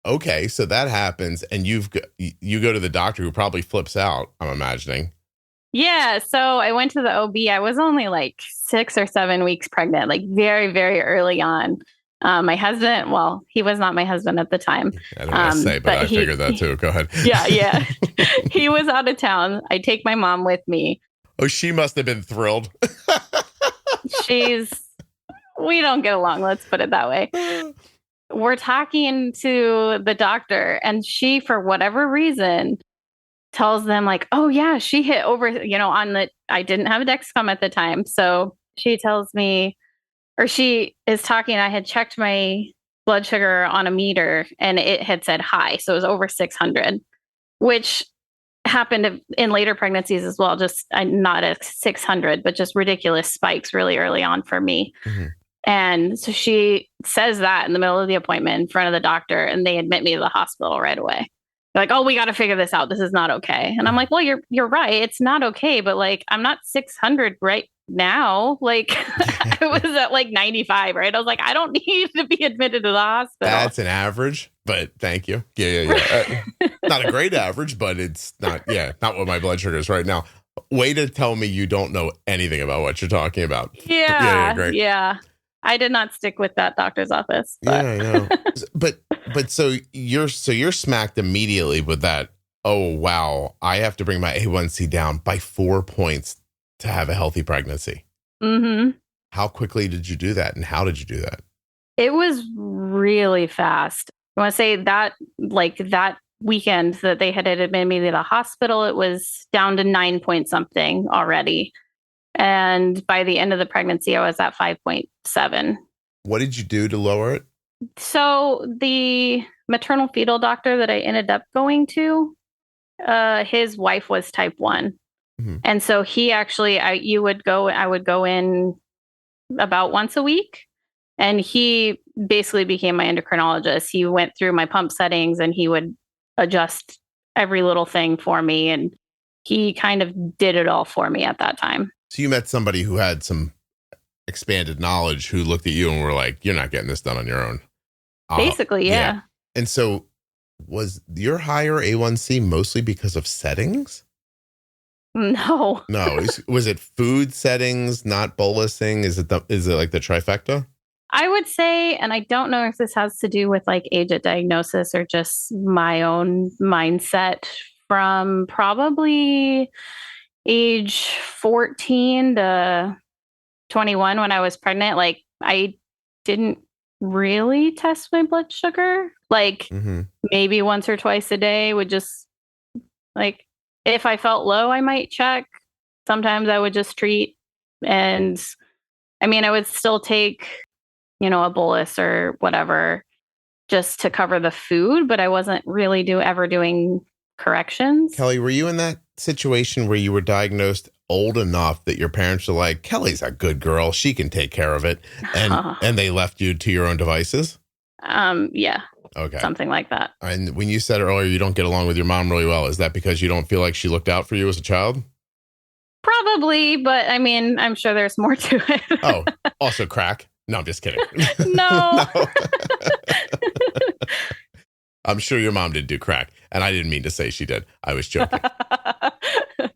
Okay, so that happens, and you go to the doctor who probably flips out, I'm imagining. Yeah, so I went to the OB. I was only like 6 or 7 weeks pregnant, like very, very early on. My husband, well, he was not my husband at the time. I didn't want to say, but I figured that too. Go ahead. Yeah. He was out of town. I take my mom with me. Oh, she must have been thrilled. We don't get along. Let's put it that way. We're talking to the doctor, and she, for whatever reason, tells them like, oh yeah, she hit over, I didn't have a Dexcom at the time. So she tells me, or she is talking, I had checked my blood sugar on a meter and it had said high. So it was over 600, which happened in later pregnancies as well. Just not at 600, but just ridiculous spikes really early on for me. Mm-hmm. And so she says that in the middle of the appointment in front of the doctor, and they admit me to the hospital right away. They're like, oh, we got to figure this out. This is not okay. And I'm like, well, you're right. It's not okay. But like, I'm not 600 right now. Like I was at like 95, right? I was like, I don't need to be admitted to the hospital. That's an average, but thank you. Yeah. Not a great average, but it's not what my blood sugar is right now. Way to tell me you don't know anything about what you're talking about. Yeah. Great. Yeah. I did not stick with that doctor's office. But. Yeah, I know. but so you're smacked immediately with that. Oh, wow. I have to bring my A1C down by 4 points to have a healthy pregnancy. Mm-hmm. How quickly did you do that? And how did you do that? It was really fast. I want to say that weekend that they had admitted me to the hospital, it was down to 9 point something already. And by the end of the pregnancy, I was at 5.7. What did you do to lower it? So the maternal fetal doctor that I ended up going to, his wife was type 1. Mm-hmm. And so he actually, I would go in about once a week, and he basically became my endocrinologist. He went through my pump settings and he would adjust every little thing for me. And he kind of did it all for me at that time. So you met somebody who had some expanded knowledge who looked at you and were like, you're not getting this done on your own. Basically, yeah. And so was your higher A1C mostly because of settings? No. Was it food settings, not bolusing? Is it like the trifecta? I would say, and I don't know if this has to do with like age at diagnosis or just my own mindset, from probably age 14 to 21 when I was pregnant, like I didn't really test my blood sugar. Like maybe once or twice a day, would just like, if I felt low, I might check. Sometimes I would just treat. And I mean, I would still take, a bolus or whatever just to cover the food, but I wasn't really ever doing corrections. Kelly, were you in that situation where you were diagnosed old enough that your parents were like, Kelly's a good girl, she can take care of it, and they left you to your own devices? Yeah. Okay. Something like that. And when you said earlier you don't get along with your mom really well, is that because you don't feel like she looked out for you as a child? Probably, but I mean, I'm sure there's more to it. Oh, also crack? No, I'm just kidding. No. I'm sure your mom did do crack, and I didn't mean to say she did. I was joking.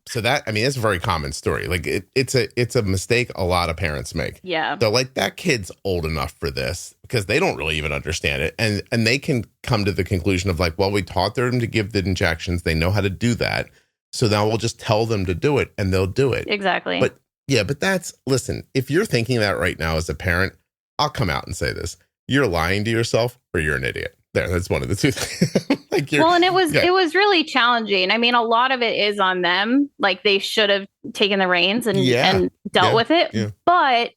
So it's a very common story. Like it's a mistake a lot of parents make. Yeah. They're like, that kid's old enough for this, because they don't really even understand it. And they can come to the conclusion of like, well, we taught them to give the injections. They know how to do that. So now we'll just tell them to do it and they'll do it. Exactly. But listen, if you're thinking that right now as a parent, I'll come out and say this. You're lying to yourself or you're an idiot. That's one of the two things. And it was really challenging. I mean, a lot of it is on them. Like they should have taken the reins and dealt with it. Yeah. But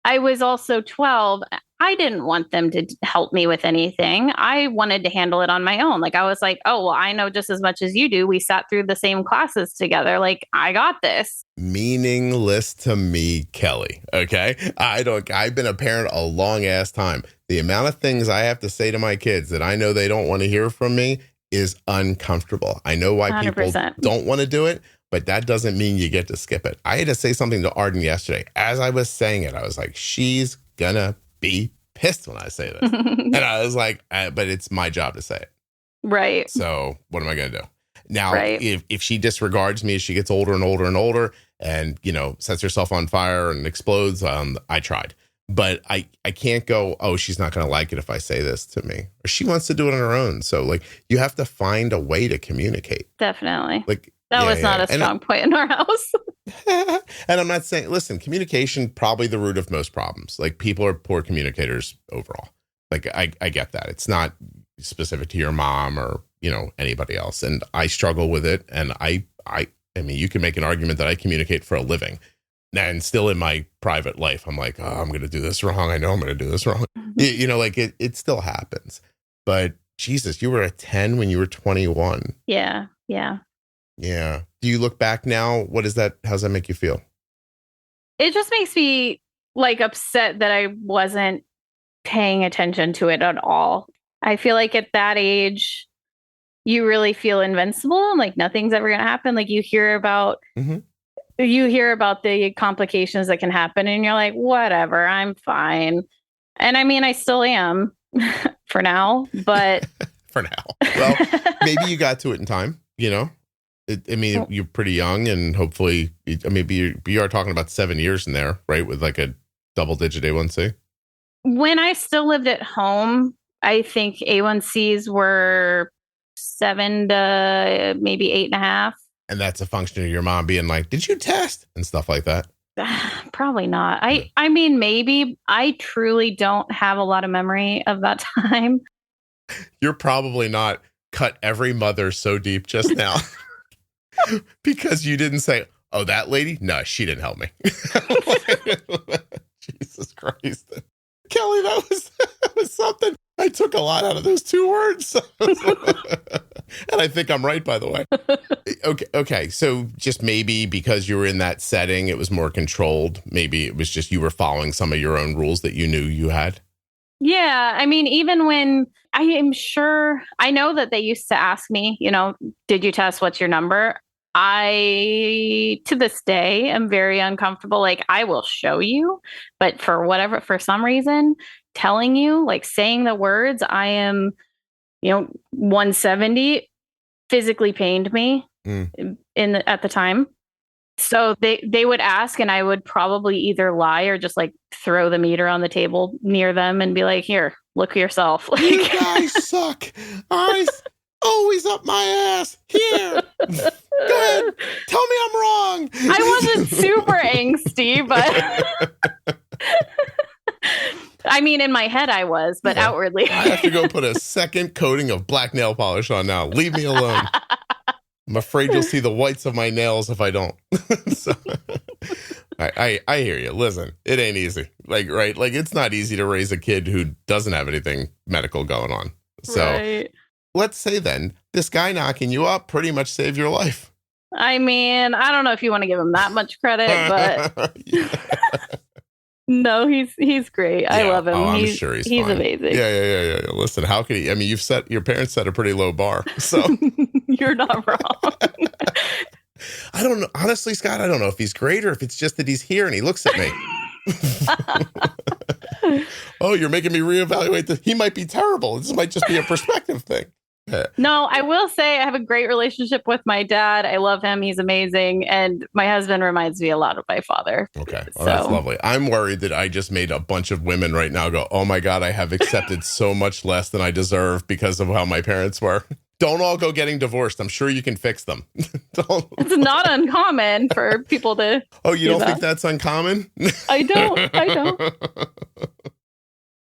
I was also 12. I didn't want them to help me with anything. I wanted to handle it on my own. Like I was like, oh, well, I know just as much as you do. We sat through the same classes together. Like I got this. Meaningless to me, Kelly. Okay. I've been a parent a long ass time. The amount of things I have to say to my kids that I know they don't want to hear from me is uncomfortable. I know why 100%. People don't want to do it, but that doesn't mean you get to skip it. I had to say something to Arden yesterday. As I was saying it, I was like, she's gonna be pissed when I say this. And I was like, but it's my job to say it. Right. So what am I going to do? Now, if she disregards me as she gets older and older and older and, sets herself on fire and explodes, I tried. But I can't go, oh, she's not going to like it if I say this to me. Or she wants to do it on her own. So, like, you have to find a way to communicate. Definitely. Like that was not a strong point in our house. And I'm not saying, listen, communication, probably the root of most problems. Like, people are poor communicators overall. Like, I get that. It's not specific to your mom or, anybody else. And I struggle with it. And I mean, you can make an argument that I communicate for a living. And still in my private life, I'm like, oh, I'm going to do this wrong. I know I'm going to do this wrong. Like it still happens. But Jesus, you were a 10 when you were 21. Yeah. Do you look back now? What is that? How's that make you feel? It just makes me like upset that I wasn't paying attention to it at all. I feel like at that age, you really feel invincible and like nothing's ever going to happen. Like you hear about the complications that can happen and you're like, whatever, I'm fine. And I mean, I still am for now, but for now, well, maybe you got to it in time, you're pretty young and hopefully, you are talking about 7 years in there, right? With like a double-digit A1C. When I still lived at home, I think A1Cs were 7 to maybe 8.5. And that's a function of your mom being like, did you test? And stuff like that. Probably not. I mean, maybe. I truly don't have a lot of memory of that time. You're probably not cut every mother so deep just now. Because you didn't say, oh, that lady? No, she didn't help me. Jesus Christ. Kelly, that was something. I took a lot out of those 2 words. And I think I'm right, by the way. Okay. So just maybe because you were in that setting, it was more controlled. Maybe it was just you were following some of your own rules that you knew you had. Yeah. I mean, even when I know that they used to ask me, did you test? What's your number? I, to this day, am very uncomfortable. Like, I will show you, but for some reason, telling you, like saying the words, I am, 170 physically pained me at the time. So they would ask and I would probably either lie or just like throw the meter on the table near them and be like, here, look yourself. Like, you guys suck. Always up my ass. Here. Go ahead. Tell me I'm wrong. I wasn't super angsty, but I mean, in my head I was, but outwardly. I have to go put a second coating of black nail polish on now. Leave me alone. I'm afraid you'll see the whites of my nails if I don't. So, I hear you. Listen, it ain't easy. Like, right? Like, it's not easy to raise a kid who doesn't have anything medical going on. So right. Let's say then, this guy knocking you up pretty much saved your life. I mean, I don't know if you want to give him that much credit, but no, he's great. I love him. I'm sure he's fine. Amazing. Yeah. Listen, how could he? I mean, your parents set a pretty low bar, so you're not wrong. I don't know. Honestly, Scott, I don't know if he's great or if it's just that he's here and he looks at me. Oh, you're making me reevaluate this. He might be terrible. This might just be a perspective thing. No, I will say I have a great relationship with my dad. I love him. He's amazing. And my husband reminds me a lot of my father. Okay. Well, that's lovely. I'm worried that I just made a bunch of women right now go, oh my God, I have accepted so much less than I deserve because of how my parents were. Don't all go getting divorced. I'm sure you can fix them. It's not uncommon for people to. Oh, you don't think that's uncommon? I don't.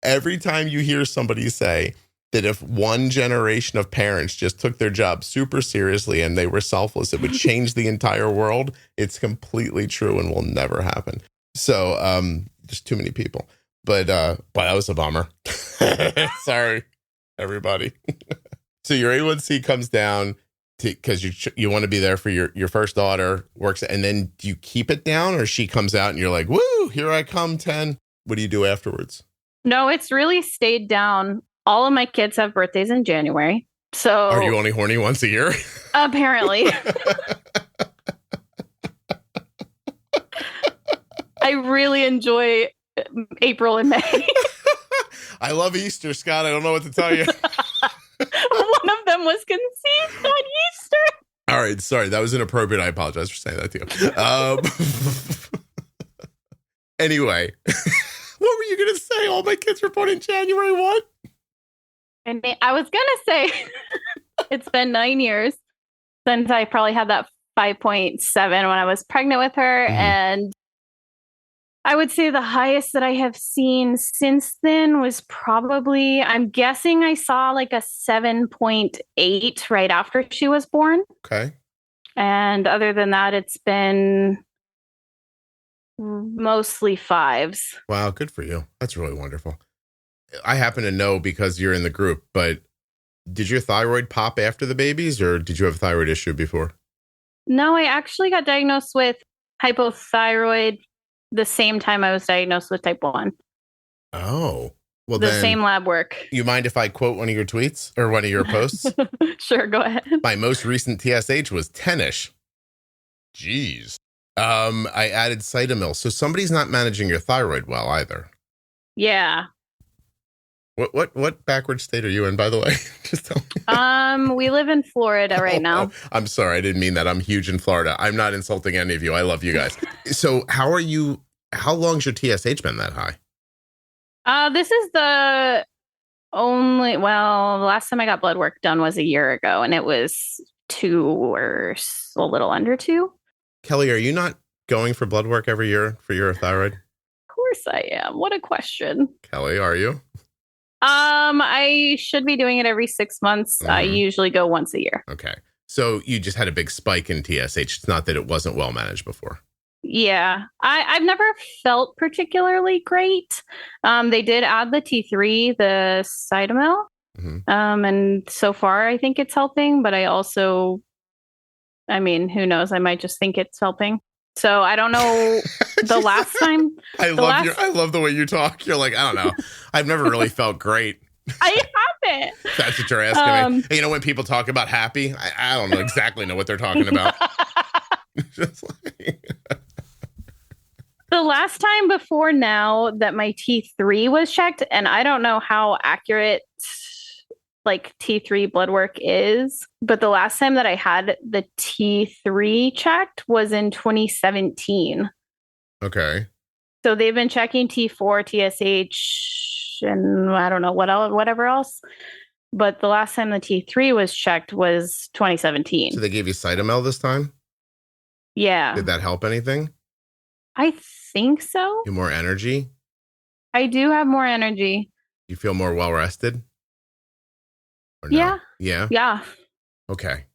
Every time you hear somebody say that if one generation of parents just took their job super seriously and they were selfless, it would change the entire world, it's completely true and will never happen. So there's too many people. But that was a bummer. Sorry, everybody. So your A1C comes down because you want to be there for your first daughter, works, and then do you keep it down or she comes out and you're like, woo, here I come, 10. What do you do afterwards? No, it's really stayed down. All of my kids have birthdays in January. So are you only horny once a year? Apparently. I really enjoy April and May. I love Easter, Scott. I don't know what to tell you. One of them was conceived on Easter. All right. Sorry. That was inappropriate. I apologize for saying that to you. Anyway, What were you going to say? All my kids were born in January 1? And I was going to say it's been 9 years since I probably had that 5.7 when I was pregnant with her. Mhm. And I would say the highest that I have seen since then was probably, I'm guessing I saw like a 7.8 right after she was born. Okay. And other than that, it's been mostly 5s. Wow, good for you. That's really wonderful. I happen to know because you're in the group, but did your thyroid pop after the babies or did you have a thyroid issue before? No, I actually got diagnosed with hypothyroid the same time I was diagnosed with type 1. Oh, well, the then same lab work. You mind if I quote one of your tweets or one of your posts? Sure, go ahead. My most recent TSH was 10-ish. Jeez. I added Cytomil. So somebody's not managing your thyroid well either. Yeah. What backward state are you in, by the way? Just tell me. We live in Florida right now. I'm sorry, I didn't mean that. I'm huge in Florida. I'm not insulting any of you. I love you guys. So how long's your TSH been that high? This is the last time I got blood work done was a year ago, and it was 2 or a little under 2. Kelly, are you not going for blood work every year for your thyroid? Of course I am. What a question. Kelly, are you? I should be doing it every 6 months. Mm-hmm. I usually go once a year. Okay. So you just had a big spike in TSH. It's not that it wasn't well managed before. Yeah. I've never felt particularly great. They did add the T3, the Cytomil. Mm-hmm. And so far I think it's helping, but who knows? I might just think it's helping. So I don't know. The last time I love the way you talk. You're like, I don't know. I've never really felt great. I haven't. That's what you're asking me. And when people talk about happy, I don't know exactly know what they're talking about. Just like... The last time before now that my T3 was checked, and I don't know how accurate like T3 blood work is, but the last time that I had the T3 checked was in 2017. Okay. So they've been checking T4, TSH, and I don't know whatever else. But the last time the T3 was checked was 2017. So they gave you Cytomel this time? Yeah. Did that help anything? I think so. You more energy? I do have more energy. You feel more well rested? No? Yeah. Yeah? Yeah. Okay.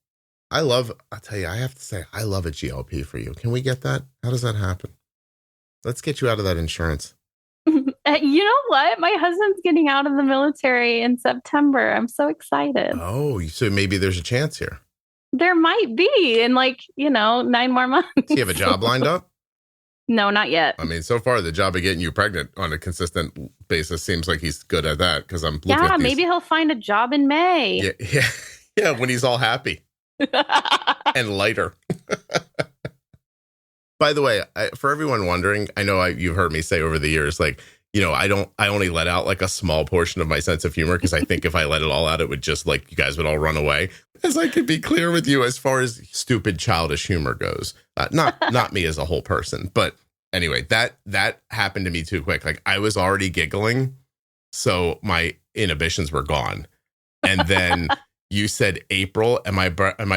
I'll tell you, I have to say, I love a GLP for you. Can we get that? How does that happen? Let's get you out of that insurance. You know what? My husband's getting out of the military in September. I'm so excited. Oh, so maybe there's a chance here. There might be in 9 more months. Do you have a job lined up? No, not yet. I mean, so far the job of getting you pregnant on a consistent basis seems like he's good at that because I'm looking at these. Maybe he'll find a job in May. Yeah, when he's all happy and lighter. By the way, for everyone wondering, I know you've heard me say over the years, I only let out like a small portion of my sense of humor because I think if I let it all out, it would just you guys would all run away. As I could be clear with you, as far as stupid, childish humor goes, not me as a whole person, but anyway, that happened to me too quick. Like I was already giggling, so my inhibitions were gone, and then you said April, and my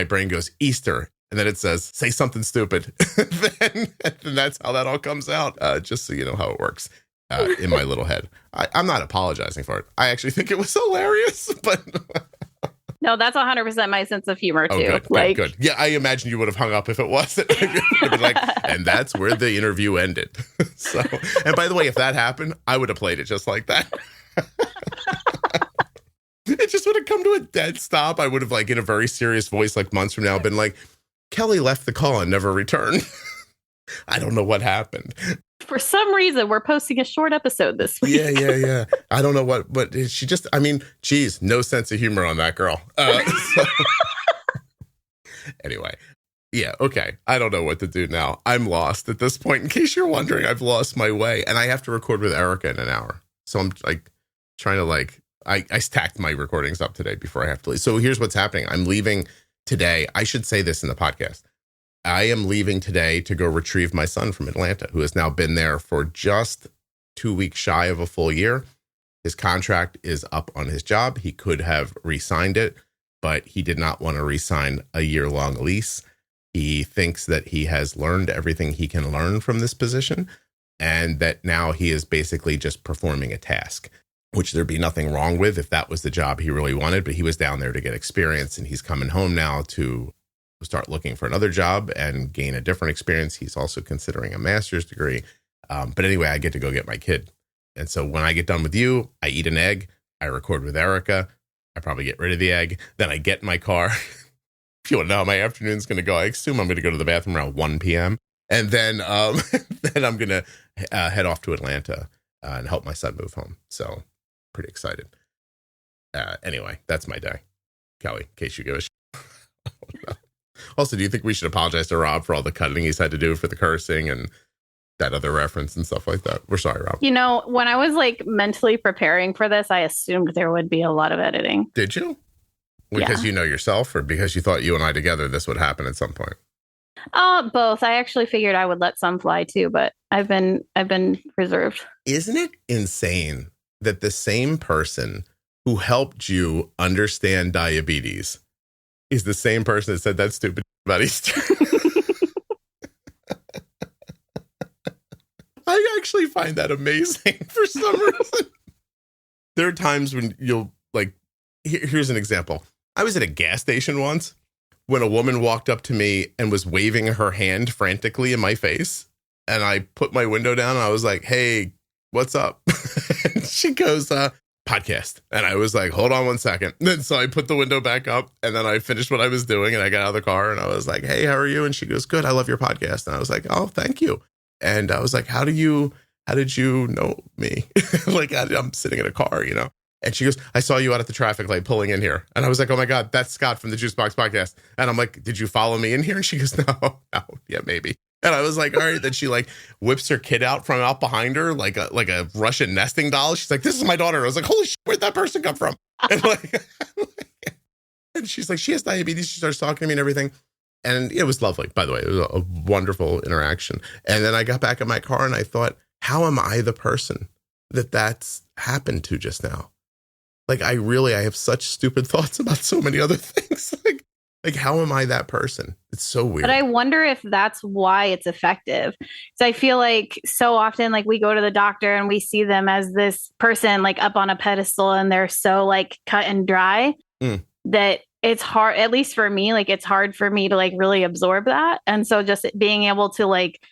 brain goes Easter. And then it says, say something stupid. then that's how that all comes out. Just so you know how it works in my little head. I'm not apologizing for it. I actually think it was hilarious. But no, that's 100% my sense of humor, too. Good. Yeah, I imagine you would have hung up if it wasn't. And that's where the interview ended. So, and by the way, if that happened, I would have played it just like that. It just would have come to a dead stop. I would have, in a very serious voice, months from now, been like, Kelly left the call and never returned. I don't know what happened. For some reason, we're posting a short episode this week. Yeah. I don't know what she just, geez, no sense of humor on that girl. Anyway, yeah, okay. I don't know what to do now. I'm lost at this point. In case you're wondering, I've lost my way. And I have to record with Erica in an hour. So I'm trying to I stacked my recordings up today before I have to leave. So here's what's happening. I'm leaving today. I should say this in the podcast. I am leaving today to go retrieve my son from Atlanta, who has now been there for just 2 weeks shy of a full year. His contract is up on his job. He could have re-signed it, but he did not want to re-sign a year-long lease. He thinks that he has learned everything he can learn from this position, and that now he is basically just performing a task, which there'd be nothing wrong with if that was the job he really wanted. But he was down there to get experience, and he's coming home now to start looking for another job and gain a different experience. He's also considering a master's degree. But anyway, I get to go get my kid. And so when I get done with you, I eat an egg, I record with Erica, I probably get rid of the egg, then I get in my car. If you want to know how my afternoon's going to go, I assume I'm going to go to the bathroom around 1 p.m. And then then I'm going to head off to Atlanta and help my son move home. So pretty excited. Anyway, that's my day. Kelly, in case you give a shit. Also, do you think we should apologize to Rob for all the cutting he's had to do for the cursing and that other reference and stuff like that? We're sorry, Rob. You know, when I was like mentally preparing for this, I assumed there would be a lot of editing. Did you? Because you know yourself, or because you thought you and I together this would happen at some point? Both. I actually figured I would let some fly too, but I've been reserved. Isn't it insane that the same person who helped you understand diabetes is the same person that said that stupid about Easter? I actually find that amazing for some reason. There are times when you'll like, here's an example. I was at a gas station once when a woman walked up to me and was waving her hand frantically in my face. And I put my window down and I was like, hey, what's up? And she goes, podcast. And I was like, hold on 1 second. And so I put the window back up and then I finished what I was doing and I got out of the car and I was like, hey, how are you? And she goes, good. I love your podcast. And I was like, oh, thank you. And I was like, how did you know me? Like, I'm sitting in a car, you know? And she goes, I saw you out at the traffic light pulling in here. And I was like, oh my God, that's Scott from the Juicebox Podcast. And I'm like, did you follow me in here? And she goes, no, yeah, maybe. And I was like, all right. Then she like whips her kid out from out behind her, like a Russian nesting doll. She's like, this is my daughter. I was like, holy shit, where'd that person come from? And like, and she's like, she has diabetes. She starts talking to me and everything. And it was lovely, by the way. It was a wonderful interaction. And then I got back in my car and I thought, how am I the person that's happened to just now? Like, I have such stupid thoughts about so many other things. Like, how am I that person? It's so weird. But I wonder if that's why it's effective. So I feel like so often, like, we go to the doctor and we see them as this person, like, up on a pedestal, and they're so, like, cut and dry that it's hard, at least for me, like, it's hard for me to, like, really absorb that. And so just being able to, like,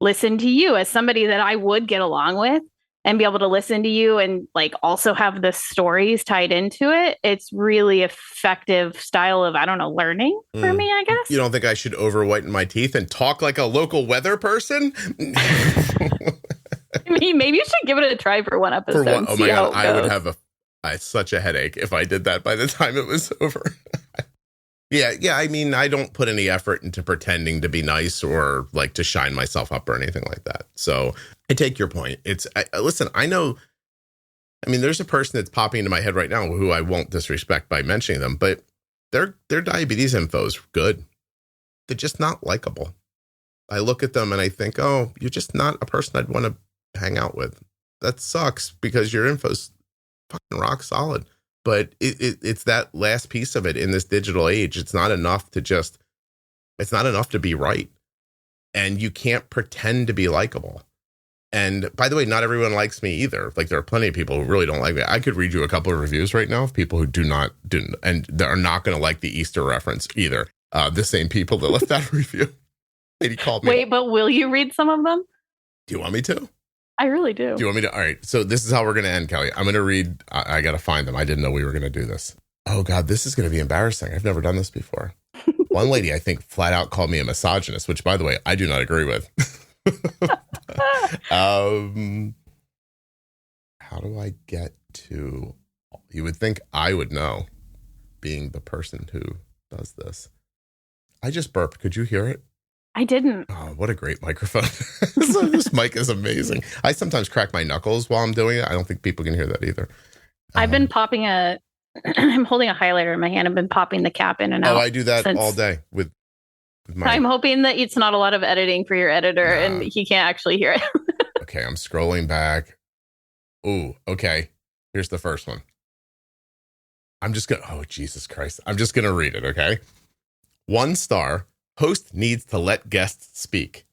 listen to you as somebody that I would get along with, and be able to listen to you and like also have the stories tied into it. It's really effective style of, I don't know, learning for me, I guess. You don't think I should over whiten my teeth and talk like a local weather person? I mean, maybe you should give it a try for one episode. Oh my God, I would have such a headache if I did that by the time it was over. Yeah. I mean, I don't put any effort into pretending to be nice or like to shine myself up or anything like that. So I take your point. Listen, I know, I mean, there's a person that's popping into my head right now who I won't disrespect by mentioning them, but their diabetes info is good. They're just not likable. I look at them and I think, oh, you're just not a person I'd want to hang out with. That sucks because your info's fucking rock solid. But it's that last piece of it in this digital age. It's not enough to be right. And you can't pretend to be likable. And by the way, not everyone likes me either. Like, there are plenty of people who really don't like me. I could read you a couple of reviews right now of people who do and they are not going to like the Easter reference either. The same people that left that review. Lady called me. Wait, but will you read some of them? Do you want me to? I really do. Do you want me to? All right. So this is how we're going to end, Kelly. I'm going to read. I got to find them. I didn't know we were going to do this. Oh, God, this is going to be embarrassing. I've never done this before. One lady, I think, flat out called me a misogynist, which, by the way, I do not agree with. How do I get to? You would think I would know, being the person who does this. I just burped. Could you hear it? I didn't. Oh, what a great microphone. This mic is amazing. I sometimes crack my knuckles while I'm doing it. I don't think people can hear that either. I've been popping I'm holding a highlighter in my hand. I've been popping the cap in and out. Oh, I do that all day with my... I'm hoping that it's not a lot of editing for your editor and he can't actually hear it. Okay, I'm scrolling back. Ooh, okay. Here's the first one. Oh, Jesus Christ. I'm just going to read it, okay? 1 star, host needs to let guests speak.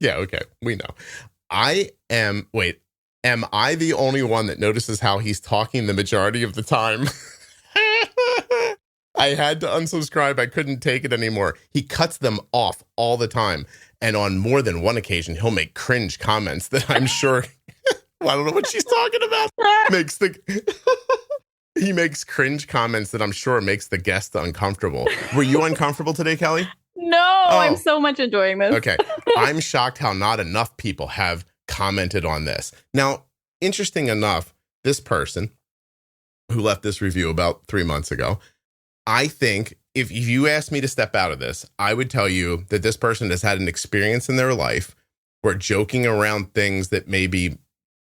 Yeah, okay. We know. Am I the only one that notices how he's talking the majority of the time? I had to unsubscribe. I couldn't take it anymore. He cuts them off all the time. And on more than one occasion, he'll make cringe comments that I'm sure, I don't know what she's talking about. He makes cringe comments that I'm sure makes the guest uncomfortable. Were you uncomfortable today, Kelly? No, I'm so much enjoying this. Okay. I'm shocked how not enough people have commented on this. Now, interesting enough, this person who left this review about 3 months ago, I think if you asked me to step out of this, I would tell you that this person has had an experience in their life where joking around things that may be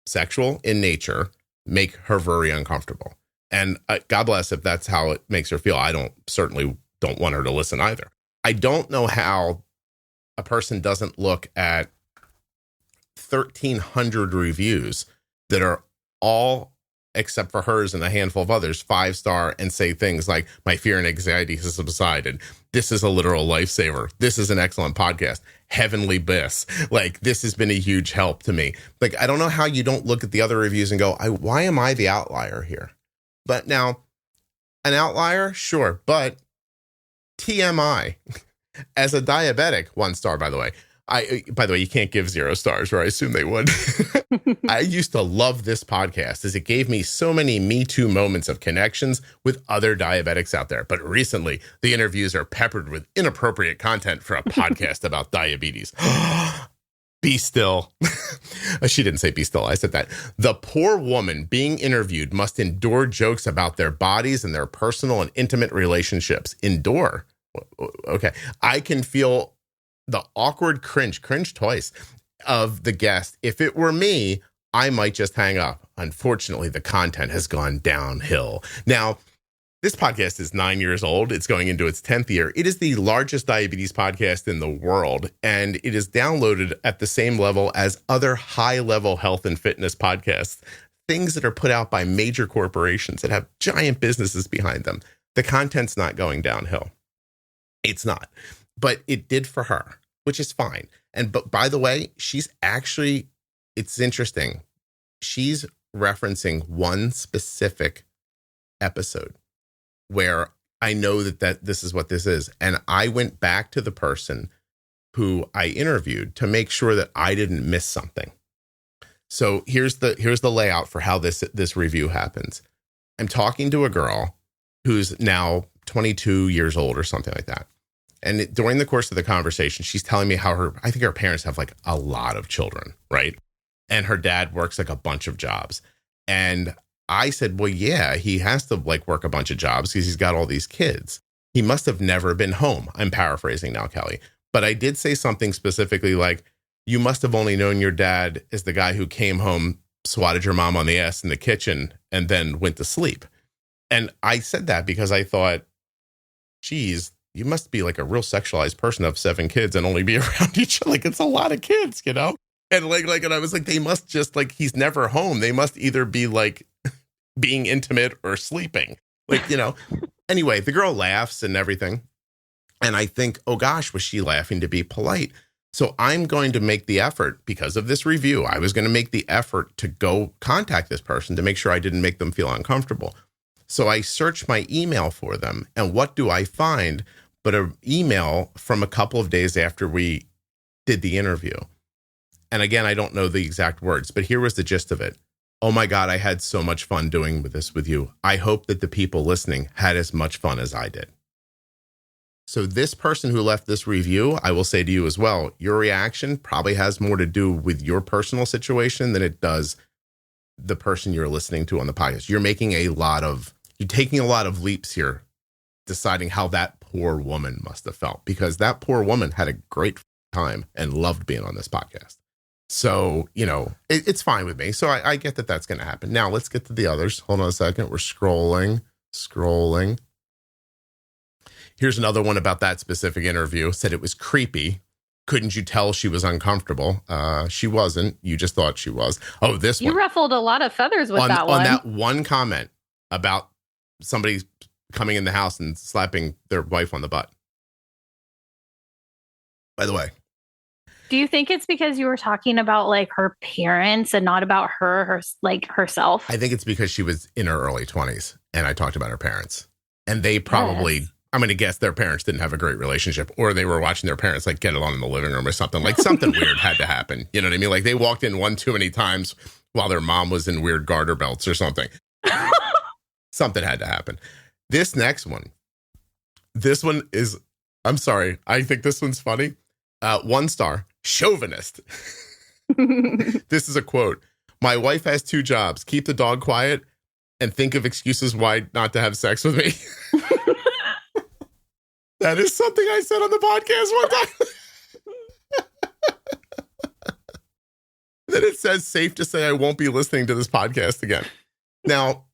sexual in nature make her very uncomfortable. And God bless if that's how it makes her feel. I certainly don't want her to listen either. I don't know how a person doesn't look at 1,300 reviews that are all, except for hers and a handful of others, 5-star and say things like, my fear and anxiety has subsided. This is a literal lifesaver. This is an excellent podcast. Heavenly bliss. Like, this has been a huge help to me. Like, I don't know how you don't look at the other reviews and go, why am I the outlier here? But now, an outlier, sure, but TMI, as a diabetic, 1 star, by the way. By the way, you can't give 0 stars, or I assume they would. I used to love this podcast as it gave me so many Me Too moments of connections with other diabetics out there. But recently, the interviews are peppered with inappropriate content for a podcast about diabetes. Be still. She didn't say be still. I said that. The poor woman being interviewed must endure jokes about their bodies and their personal and intimate relationships. Endure. Okay. I can feel the awkward cringe twice of the guest. If it were me, I might just hang up. Unfortunately, the content has gone downhill. Now, this podcast is 9 years old. It's going into its 10th year. It is the largest diabetes podcast in the world, and it is downloaded at the same level as other high-level health and fitness podcasts, things that are put out by major corporations that have giant businesses behind them. The content's not going downhill. It's not. But it did for her, which is fine. But by the way, it's interesting. She's referencing one specific episode where I know that this is what this is. And I went back to the person who I interviewed to make sure that I didn't miss something. So here's the layout for how this review happens. I'm talking to a girl who's now 22 years old or something like that. And during the course of the conversation, she's telling me how I think her parents have like a lot of children, right? And her dad works like a bunch of jobs. And I said, well, yeah, he has to like work a bunch of jobs because he's got all these kids. He must have never been home. I'm paraphrasing now, Kelly. But I did say something specifically like, you must have only known your dad as the guy who came home, swatted your mom on the ass in the kitchen, and then went to sleep. And I said that because I thought, geez, you must be like a real sexualized person of 7 kids and only be around each other. Like, it's a lot of kids, you know? And and I was like, they must just like, he's never home. They must either be like being intimate or sleeping. Like, you know, anyway, the girl laughs and everything. And I think, oh gosh, was she laughing to be polite? So I'm going to make the effort because of this review. I was going to make the effort to go contact this person to make sure I didn't make them feel uncomfortable. So I searched my email for them. And what do I find but an email from a couple of days after we did the interview? And again, I don't know the exact words, but here was the gist of it. Oh my God, I had so much fun doing this with you. I hope that the people listening had as much fun as I did. So this person who left this review, I will say to you as well, your reaction probably has more to do with your personal situation than it does the person you're listening to on the podcast. You're taking a lot of leaps here, deciding how that poor woman must have felt, because that poor woman had a great time and loved being on this podcast. So, you know, it's fine with me. So I get that that's going to happen. Now let's get to the others. Hold on a second. We're scrolling. Here's another one about that specific interview. Said it was creepy. Couldn't you tell she was uncomfortable? She wasn't. You just thought she was. Oh, this one. You ruffled a lot of feathers with that one. On that one comment about somebody coming in the house and slapping their wife on the butt. By the way. Do you think it's because you were talking about like her parents and not about her like herself? I think it's because she was in her early 20s and I talked about her parents. And they probably, I'm going to guess their parents didn't have a great relationship, or they were watching their parents like get along in the living room or something. Like something weird had to happen. You know what I mean? Like they walked in one too many times while their mom was in weird garter belts or something. Something had to happen. This next one. This one is, I'm sorry. I think this one's funny. 1 star. Chauvinist. This is a quote. My wife has 2 jobs. Keep the dog quiet and think of excuses why not to have sex with me. That is something I said on the podcast one time. Then it says safe to say I won't be listening to this podcast again. Now,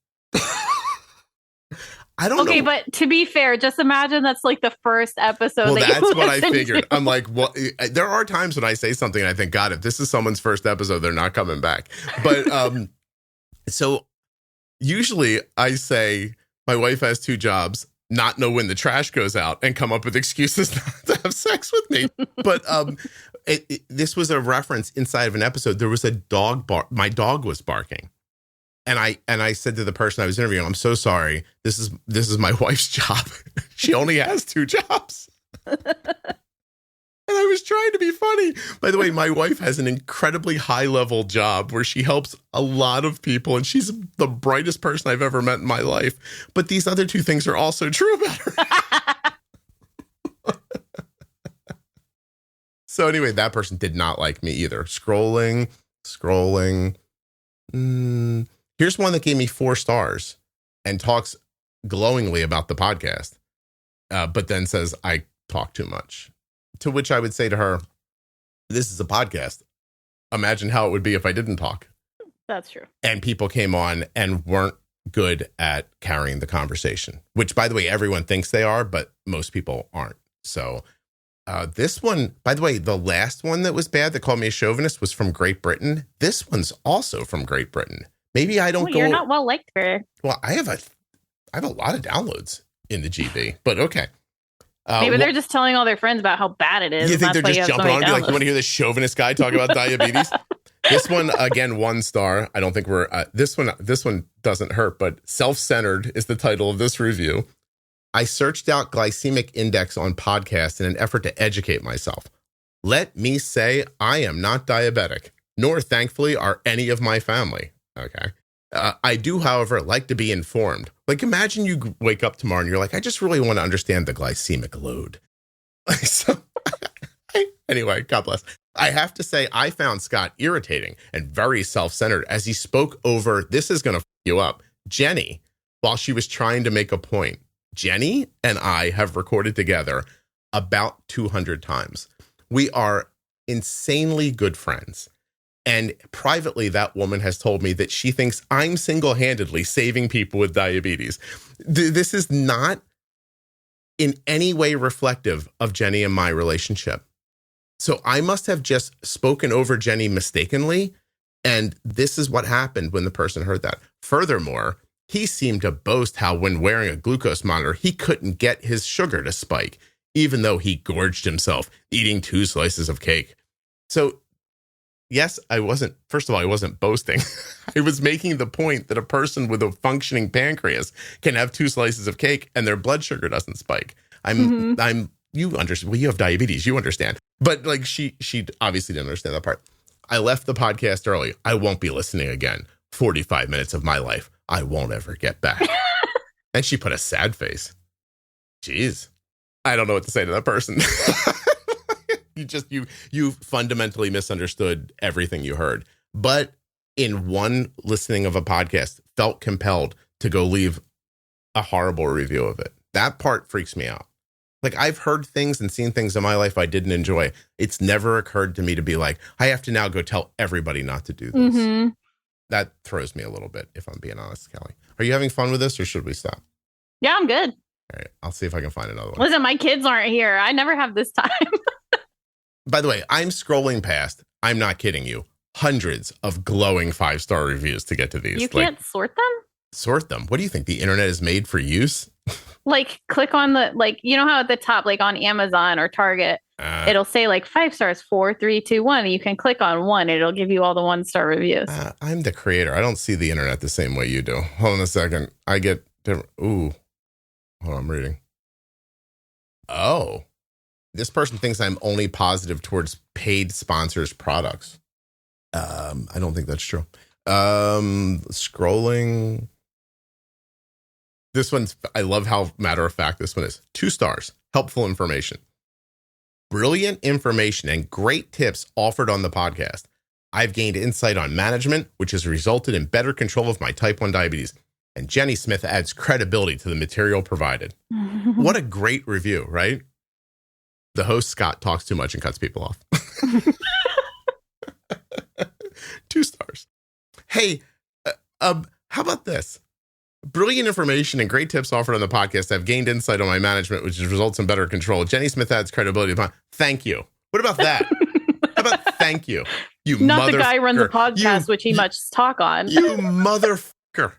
I don't know. Okay, but to be fair, just imagine that's like the first episode. Well, that's what I figured. I'm like, well, there are times when I say something and I think, God, if this is someone's first episode, they're not coming back. But so usually I say my wife has 2 jobs, not know when the trash goes out, and come up with excuses not to have sex with me. But this was a reference inside of an episode. There was a dog my dog was barking. And I said to the person I was interviewing, I'm so sorry. This is my wife's job. She only has 2 jobs. And I was trying to be funny. By the way, my wife has an incredibly high-level job where she helps a lot of people, and she's the brightest person I've ever met in my life. But these other 2 things are also true about her. So anyway, that person did not like me either. Scrolling. Here's one that gave me 4 stars and talks glowingly about the podcast, but then says I talk too much. To which I would say to her, this is a podcast. Imagine how it would be if I didn't talk. That's true. And people came on and weren't good at carrying the conversation, which, by the way, everyone thinks they are, but most people aren't. So this one, by the way, the last one that was bad that called me a chauvinist was from Great Britain. This one's also from Great Britain. Maybe I don't go. You're not well liked there. Well, I have a lot of downloads in the GB, but okay. Maybe they're just telling all their friends about how bad it is. You think they're just jumping on and be like, you want to hear this chauvinist guy talk about diabetes? This one, again, 1 star. I don't think we're, this one doesn't hurt, but self-centered is the title of this review. I searched out glycemic index on podcasts in an effort to educate myself. Let me say I am not diabetic, nor thankfully are any of my family. Okay. I do, however, like to be informed. Like, imagine you wake up tomorrow and you're like, I just really want to understand the glycemic load. So, anyway, God bless. I have to say, I found Scott irritating and very self-centered as he spoke over, this is going to f you up, Jenny, while she was trying to make a point. Jenny and I have recorded together about 200 times. We are insanely good friends. And privately, that woman has told me that she thinks I'm single-handedly saving people with diabetes. This is not in any way reflective of Jenny and my relationship. So I must have just spoken over Jenny mistakenly. And this is what happened when the person heard that. Furthermore, he seemed to boast how when wearing a glucose monitor, he couldn't get his sugar to spike, even though he gorged himself eating 2 slices of cake. So yes, I wasn't boasting. I was making the point that a person with a functioning pancreas can have 2 slices of cake and their blood sugar doesn't spike. You understand. Well, you have diabetes. You understand. But like she obviously didn't understand that part. I left the podcast early. I won't be listening again. 45 minutes of my life I won't ever get back. And she put a sad face. Jeez. I don't know what to say to that person. You fundamentally misunderstood everything you heard. But in one listening of a podcast, felt compelled to go leave a horrible review of it. That part freaks me out. Like, I've heard things and seen things in my life I didn't enjoy. It's never occurred to me to be like, I have to now go tell everybody not to do this. Mm-hmm. That throws me a little bit, if I'm being honest, Kelly. Are you having fun with this, or should we stop? Yeah, I'm good. All right. I'll see if I can find another one. Listen, my kids aren't here. I never have this time. By the way, I'm scrolling past, I'm not kidding you, hundreds of glowing 5-star reviews to get to these. You can't sort them? Sort them? What do you think? The internet is made for use? Like, click on the, like, you know how at the top, like on Amazon or Target, it'll say like 5 stars, 4, 3, 2, 1. You can click on one. It'll give you all the 1-star reviews. I'm the creator. I don't see the internet the same way you do. Hold on a second. I get different. Ooh. Hold on, I'm reading. Oh. This person thinks I'm only positive towards paid sponsors products. I don't think that's true. Scrolling. This one's, I love how matter of fact this one is. 2 stars. Helpful information. Brilliant information and great tips offered on the podcast. I've gained insight on management, which has resulted in better control of my type 1 diabetes. And Jenny Smith adds credibility to the material provided. What a great review, right? The host, Scott, talks too much and cuts people off. 2 stars. Hey, how about this? Brilliant information and great tips offered on the podcast. I've gained insight on my management, which results in better control. Jenny Smith adds credibility. Thank you. What about that? How about thank you? You not the guy runs a podcast, which he must talk on. You motherfucker.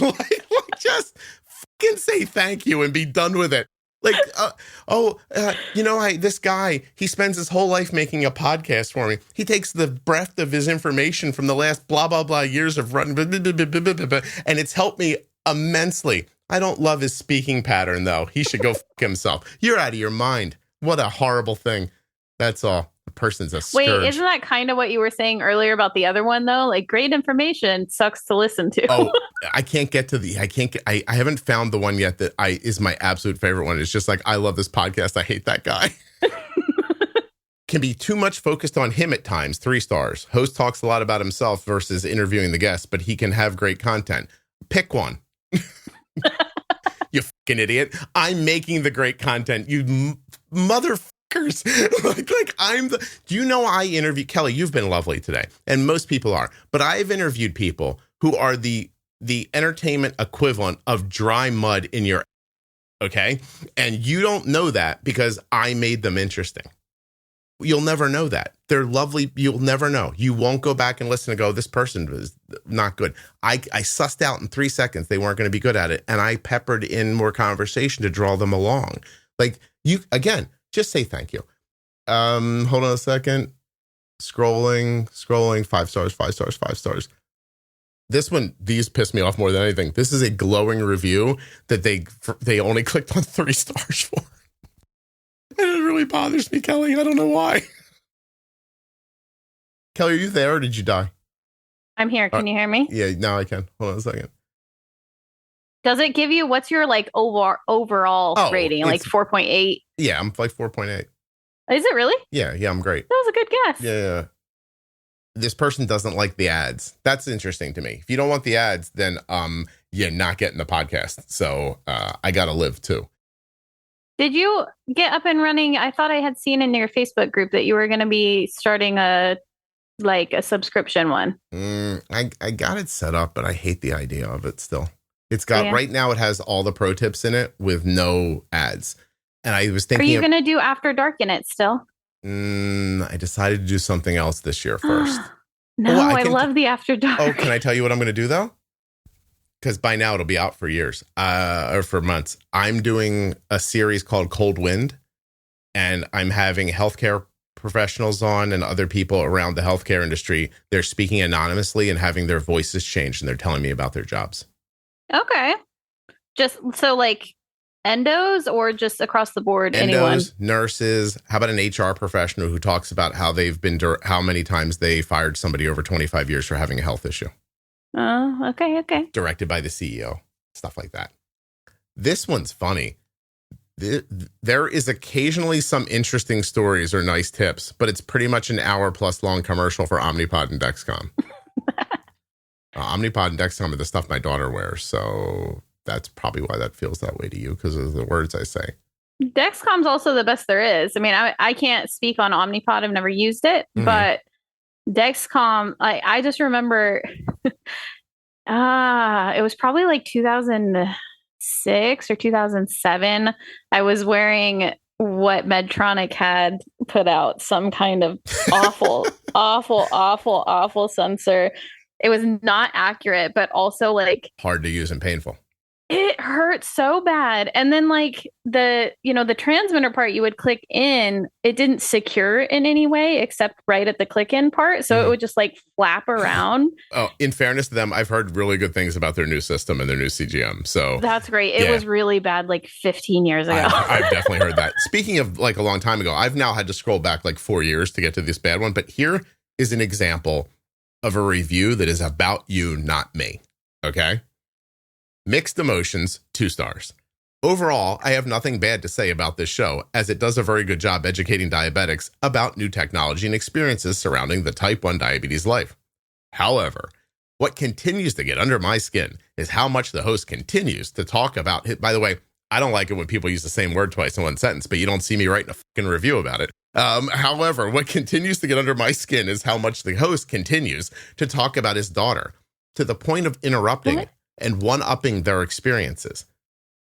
like, just fucking say thank you and be done with it. Like, this guy, he spends his whole life making a podcast for me. He takes the breadth of his information from the last blah, blah, blah years of running, and it's helped me immensely. I don't love his speaking pattern, though. He should go fuck himself. You're out of your mind. What a horrible thing. That's all. The person's a scourge. Wait, isn't that kind of what you were saying earlier about the other one, though? Like, great information sucks to listen to. Oh, I can't get to I haven't found the one yet that is my absolute favorite one. It's just like, I love this podcast. I hate that guy. Can be too much focused on him at times. 3 stars. Host talks a lot about himself versus interviewing the guests, but he can have great content. Pick one. You fucking idiot. I'm making the great content. You motherfuckers. Do you know I interview Kelly? You've been lovely today. And most people are. But I've interviewed people who are the entertainment equivalent of dry mud in your, okay? And you don't know that because I made them interesting. You'll never know that. They're lovely. You'll never know. You won't go back and listen and go, this person was not good. I sussed out in 3 seconds they weren't going to be good at it. And I peppered in more conversation to draw them along. Like, you, again, just say thank you. Hold on a second. Scrolling. 5 stars, 5 stars, 5 stars. This one, these piss me off more than anything. This is a glowing review that they only clicked on 3 stars for. And it really bothers me, Kelly. I don't know why. Kelly, are you there or did you die? I'm here. Can you hear me? Yeah, now I can. Hold on a second. Does it give you, what's your like overall rating? Like 4.8? Yeah, I'm like 4.8. Is it really? Yeah, I'm great. That was a good guess. Yeah. This person doesn't like the ads. That's interesting to me. If you don't want the ads, then you're not getting the podcast. So I got to live too. Did you get up and running? I thought I had seen in your Facebook group that you were going to be starting a subscription one. I got it set up, but I hate the idea of it still. It's got, right now it has all the pro tips in it with no ads. And I was thinking, are you going to do After Dark in it still? I decided to do something else this year first. No, I love the After Dark. Oh, can I tell you what I'm going to do though? Because by now it'll be out for years, or for months. I'm doing a series called Cold Wind, and I'm having healthcare professionals on and other people around the healthcare industry. They're speaking anonymously and having their voices changed, and they're telling me about their jobs. Okay. Just so like endos or just across the board? Endos, anyone? Nurses. How about an HR professional who talks about how how many times they fired somebody over 25 years for having a health issue? Oh, okay. Directed by the CEO, stuff like that. This one's funny. There is occasionally some interesting stories or nice tips, but it's pretty much an hour plus long commercial for Omnipod and Dexcom. Omnipod and Dexcom are the stuff my daughter wears, so that's probably why that feels that way to you, because of the words I say. Dexcom's also the best there is. I mean, I can't speak on Omnipod. I've never used it, but Dexcom, I just remember it was probably like 2006 or 2007. I was wearing what Medtronic had put out, some kind of awful, awful sensor. It was not accurate, but also like hard to use and painful. It hurt so bad. And then like the transmitter part you would click in, it didn't secure in any way except right at the click in part. So it would just like flap around. Oh, in fairness to them, I've heard really good things about their new system and their new CGM. So that's great. It was really bad like 15 years ago. I've definitely heard that. Speaking of like a long time ago, I've now had to scroll back like 4 years to get to this bad one. But here is an example of a review that is about you, not me. Okay. Mixed emotions, 2 stars. Overall, I have nothing bad to say about this show, as it does a very good job educating diabetics about new technology and experiences surrounding the type 1 diabetes life. However, what continues to get under my skin is how much the host continues to talk about it. By the way, I don't like it when people use the same word twice in one sentence, but you don't see me writing a fucking review about it. However, what continues to get under my skin is how much the host continues to talk about his daughter, to the point of interrupting and one-upping their experiences.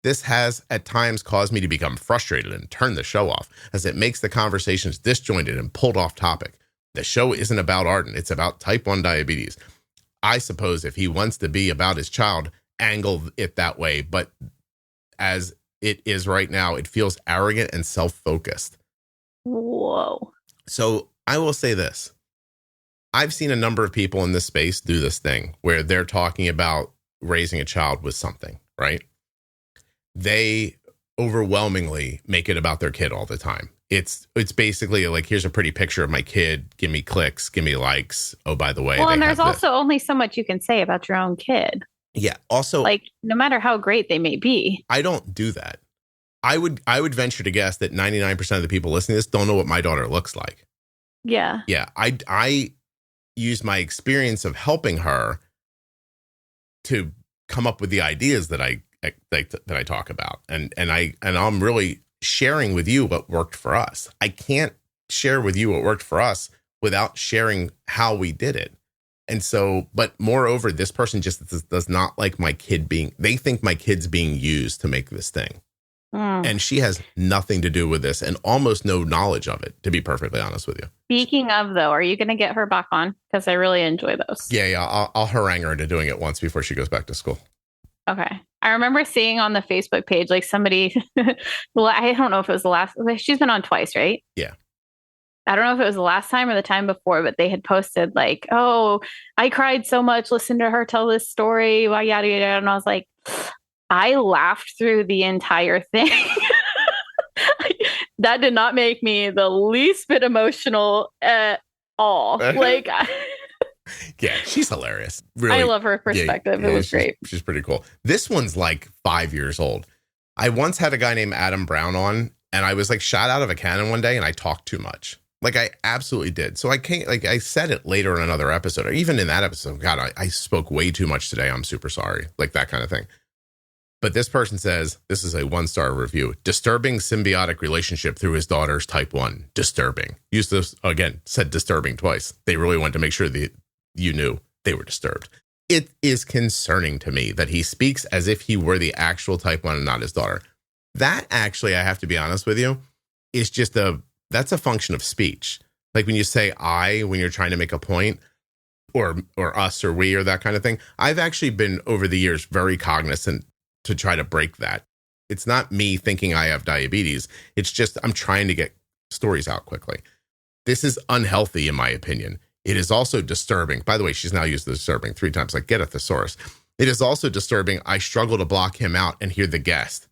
This has at times caused me to become frustrated and turn the show off, as it makes the conversations disjointed and pulled off topic. The show isn't about Arden, it's about type 1 diabetes. I suppose if he wants to be about his child, angle it that way, but as it is right now, it feels arrogant and self-focused. Whoa. So I will say this. I've seen a number of people in this space do this thing where they're talking about raising a child with something, right? They overwhelmingly make it about their kid all the time. It's basically like, here's a pretty picture of my kid. Give me clicks, give me likes. Oh, by the way. Well, and there's also only so much you can say about your own kid. Yeah. Also, like no matter how great they may be. I don't do that. I would venture to guess that 99% of the people listening to this don't know what my daughter looks like. Yeah. Yeah. I use my experience of helping her to come up with the ideas that I talk about. And I'm really sharing with you what worked for us. I can't share with you what worked for us without sharing how we did it. And so, but moreover, this person just does not like my kid they think my kid's being used to make this thing. And she has nothing to do with this and almost no knowledge of it, to be perfectly honest with you. Speaking of, though, are you going to get her back on? Because I really enjoy those. Yeah. I'll harangue her into doing it once before she goes back to school. Okay. I remember seeing on the Facebook page, like somebody, well, I don't know if it was the last, she's been on twice, right? Yeah. I don't know if it was the last time or the time before, but they had posted like, oh, I cried so much, listen to her tell this story, yada, yada. And I was like, I laughed through the entire thing. That did not make me the least bit emotional at all. Like, yeah, she's hilarious. Really, I love her perspective. It was great. She's pretty cool. This one's like 5 years old. I once had a guy named Adam Brown on, and I was like shot out of a cannon one day, and I talked too much. Like I absolutely did. So I can't, like I said it later in another episode, or even in that episode, God, I spoke way too much today. I'm super sorry. Like that kind of thing. But this person says, this is a 1-star review, disturbing symbiotic relationship through his daughter's type 1. Disturbing. Used this again, said disturbing twice. They really wanted to make sure that you knew they were disturbed. It is concerning to me that he speaks as if he were the actual type 1 and not his daughter. That actually, I have to be honest with you, is just that's a function of speech. Like when you say I, when you're trying to make a point, or us or we or that kind of thing. I've actually been over the years very cognizant to try to break that. It's not me thinking I have diabetes. It's just I'm trying to get stories out quickly. This is unhealthy in my opinion. It is also disturbing. By the way, she's now used the disturbing 3 times. Like, get a thesaurus. It is also disturbing. I struggle to block him out and hear the guest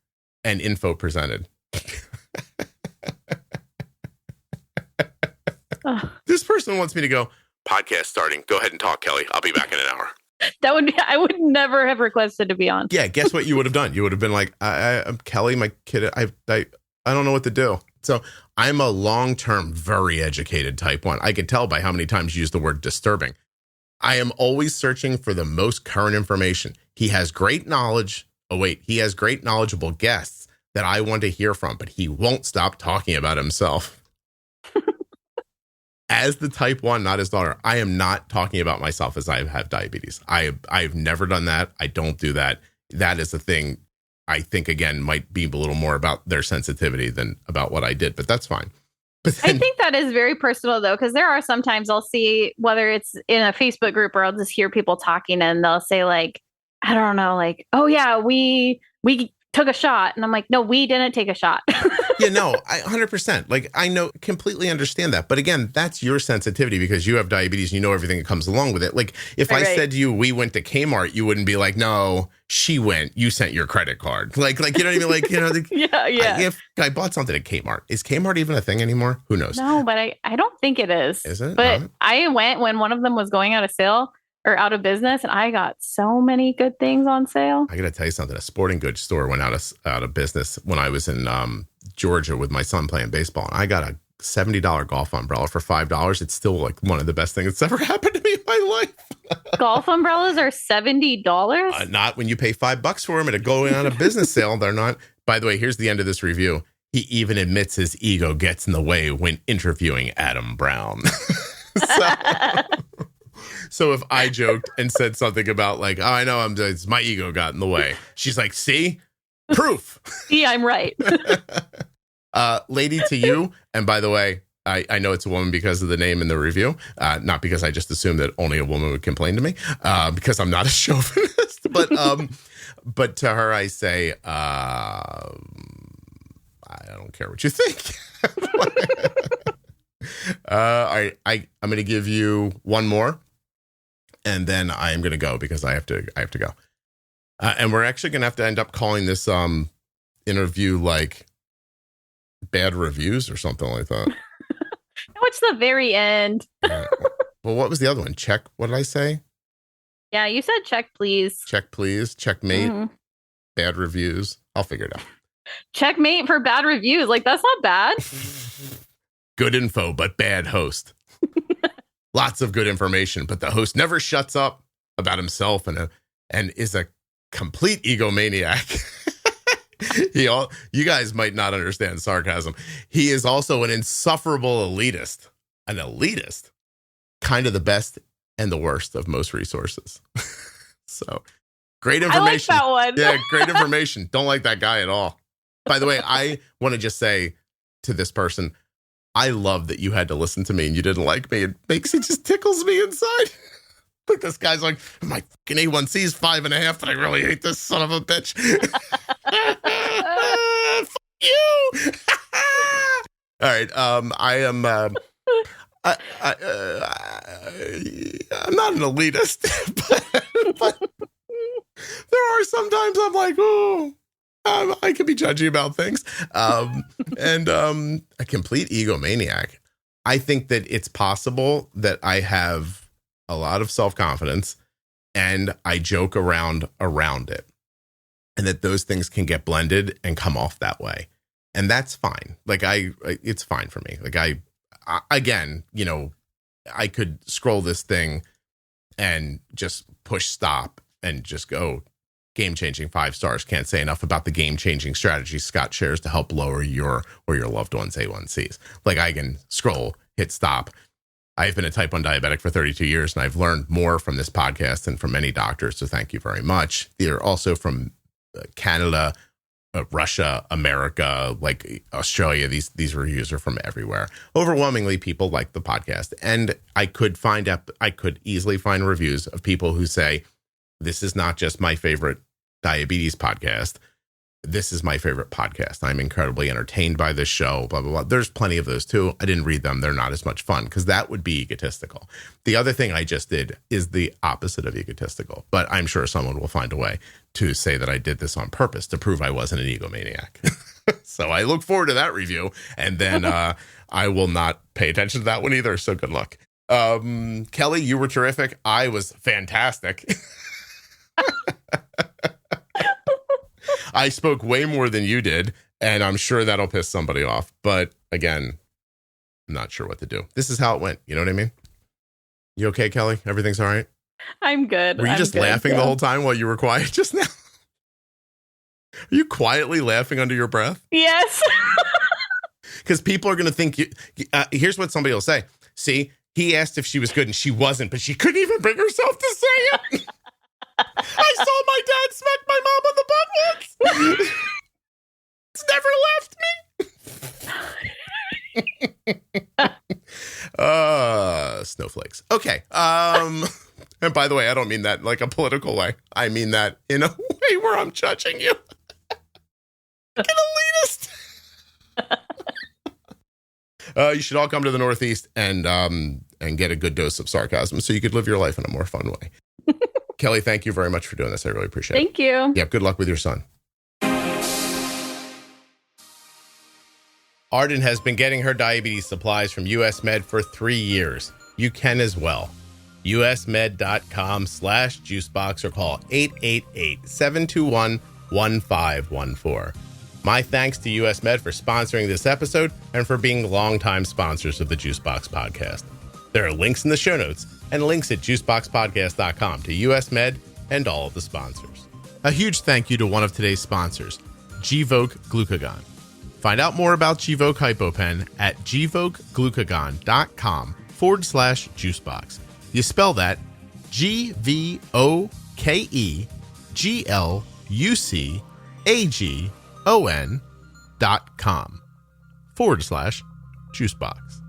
and info presented. This person wants me to go, podcast starting. Go ahead and talk, Kelly. I'll be back in an hour. I would never have requested to be on. Yeah, guess what you would have done? You would have been like, I'm Kelly, my kid. I don't know what to do. So I'm a long-term, very educated type 1. I can tell by how many times you use the word disturbing. I am always searching for the most current information. He has great knowledge. Oh, wait, he has great knowledgeable guests that I want to hear from, but he won't stop talking about himself. As the type 1, not his daughter, I am not talking about myself as I have diabetes. I've never done that. I don't do that. That is a thing I think, again, might be a little more about their sensitivity than about what I did, but that's fine. But then, I think that is very personal, though, because there are sometimes I'll see, whether it's in a Facebook group or I'll just hear people talking and they'll say, like, I don't know, like, oh, yeah, we took a shot. And I'm like, no, we didn't take a shot. yeah, no, 100%. Like, I know, completely understand that. But again, that's your sensitivity because you have diabetes and you know everything that comes along with it. Like, if I said to you, we went to Kmart, you wouldn't be like, no, she went, you sent your credit card. Like, you know what I mean? Like, you know, yeah. If I bought something at Kmart, is Kmart even a thing anymore? Who knows? No, but I don't think it is. Is it? But No? I went when one of them was going out of sale or out of business, and I got so many good things on sale. I got to tell you something. A sporting goods store went out of business when I was in Georgia with my son playing baseball. And I got a $70 golf umbrella for $5. It's still like one of the best things that's ever happened to me in my life. Golf umbrellas are $70? Not when you pay $5 for them at a going out of business sale. They're not. By the way, here's the end of this review. He even admits his ego gets in the way when interviewing Adam Brown. So if I joked and said something about like, oh, I know it's my ego got in the way. She's like, see, proof. See, I'm right. Lady to you. And by the way, I know it's a woman because of the name in the review, not because I just assumed that only a woman would complain to me, because I'm not a chauvinist. But to her, I say, I don't care what you think. All right, I'm going to give you one more. And then I am going to go because I have to go. And we're actually going to have to end up calling this interview like bad reviews or something like that. No, it's the very end. Well, what was the other one? Check. What did I say? Yeah, you said check, please. Check, please. Checkmate. Mm-hmm. Bad reviews. I'll figure it out. Checkmate for bad reviews. Like, that's not bad. Good info, but bad host. Lots of good information, but the host never shuts up about himself and is a complete egomaniac. You guys might not understand sarcasm. He is also an insufferable elitist. An elitist. Kind of the best and the worst of most resources. So, great information. I like that one. Yeah, great information. Don't like that guy at all. By the way, I want to just say to this person, I love that you had to listen to me and you didn't like me. It just tickles me inside. Like this guy's like, my fucking A1C is 5.5, but I really hate this son of a bitch. Fuck you. All right. I am. I'm not an elitist, but there are sometimes I'm like, oh. I could be judgy about things. And a complete egomaniac. I think that it's possible that I have a lot of self-confidence and I joke around it. And that those things can get blended and come off that way. And that's fine. Like it's fine for me. Like I again, you know, I could scroll this thing and just push stop and just go, game-changing 5 stars. Can't say enough about the game-changing strategy Scott shares to help lower your or your loved one's A1Cs. Like I can scroll, hit stop. I've been a type 1 diabetic for 32 years, and I've learned more from this podcast than from many doctors, so thank you very much. They're also from Canada, Russia, America, like Australia. These reviews are from everywhere. Overwhelmingly, people like the podcast. And I could easily find reviews of people who say, this is not just my favorite diabetes podcast. This is my favorite podcast. I'm incredibly entertained by this show, blah, blah, blah. There's plenty of those too. I didn't read them. They're not as much fun because that would be egotistical. The other thing I just did is the opposite of egotistical, but I'm sure someone will find a way to say that I did this on purpose to prove I wasn't an egomaniac. So I look forward to that review, and then I will not pay attention to that one either. So good luck. Kelly, you were terrific. I was fantastic. I spoke way more than you did, and I'm sure that'll piss somebody off. But again, I'm not sure what to do. This is how it went. You know what I mean? You okay, Kelly? Everything's all right? I'm good. Were you just laughing the whole time while you were quiet just now? Are you quietly laughing under your breath? Yes. Because people are going to think you. Here's what somebody will say. See, he asked if she was good and she wasn't, but she couldn't even bring herself to say it. I saw my dad smack my mom on the butt once. snowflakes. Okay. And by the way, I don't mean that like a political way. I mean that in a way where I'm judging you. Like an elitist. You should all come to the Northeast and get a good dose of sarcasm so you could live your life in a more fun way. Kelly, thank you very much for doing this. I really appreciate it. Thank you. Yeah, good luck with your son. Arden has been getting her diabetes supplies from US Med for 3 years. You can as well. usmed.com/juicebox or call 888-721-1514. My thanks to US Med for sponsoring this episode and for being longtime sponsors of the Juicebox Podcast. There are links in the show notes and links at juiceboxpodcast.com to US Med and all of the sponsors. A huge thank you to one of today's sponsors, Gvoke Glucagon. Find out more about Gvoke HypoPen at gvokeglucagon.com/juicebox. You spell that GVOKEGLUCAGON.com/juicebox.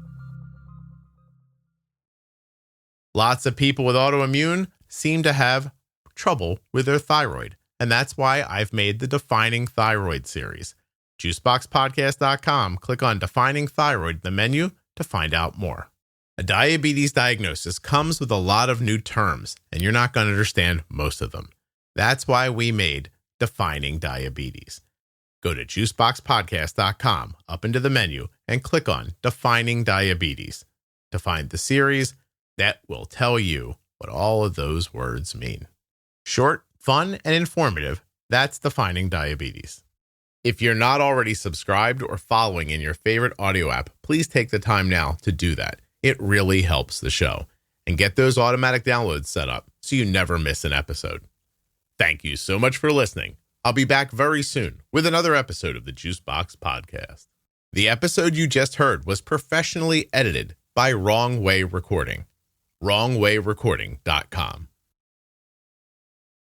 Lots of people with autoimmune seem to have trouble with their thyroid, and that's why I've made the Defining Thyroid series. Juiceboxpodcast.com. Click on Defining Thyroid in the menu to find out more. A diabetes diagnosis comes with a lot of new terms, and you're not going to understand most of them. That's why we made Defining Diabetes. Go to juiceboxpodcast.com, up into the menu, and click on Defining Diabetes to find the series that will tell you what all of those words mean. Short, fun, and informative, that's Defining Diabetes. If you're not already subscribed or following in your favorite audio app, please take the time now to do that. It really helps the show. And get those automatic downloads set up so you never miss an episode. Thank you so much for listening. I'll be back very soon with another episode of the Juicebox Podcast. The episode you just heard was professionally edited by Wrong Way Recording. WrongWayRecording.com.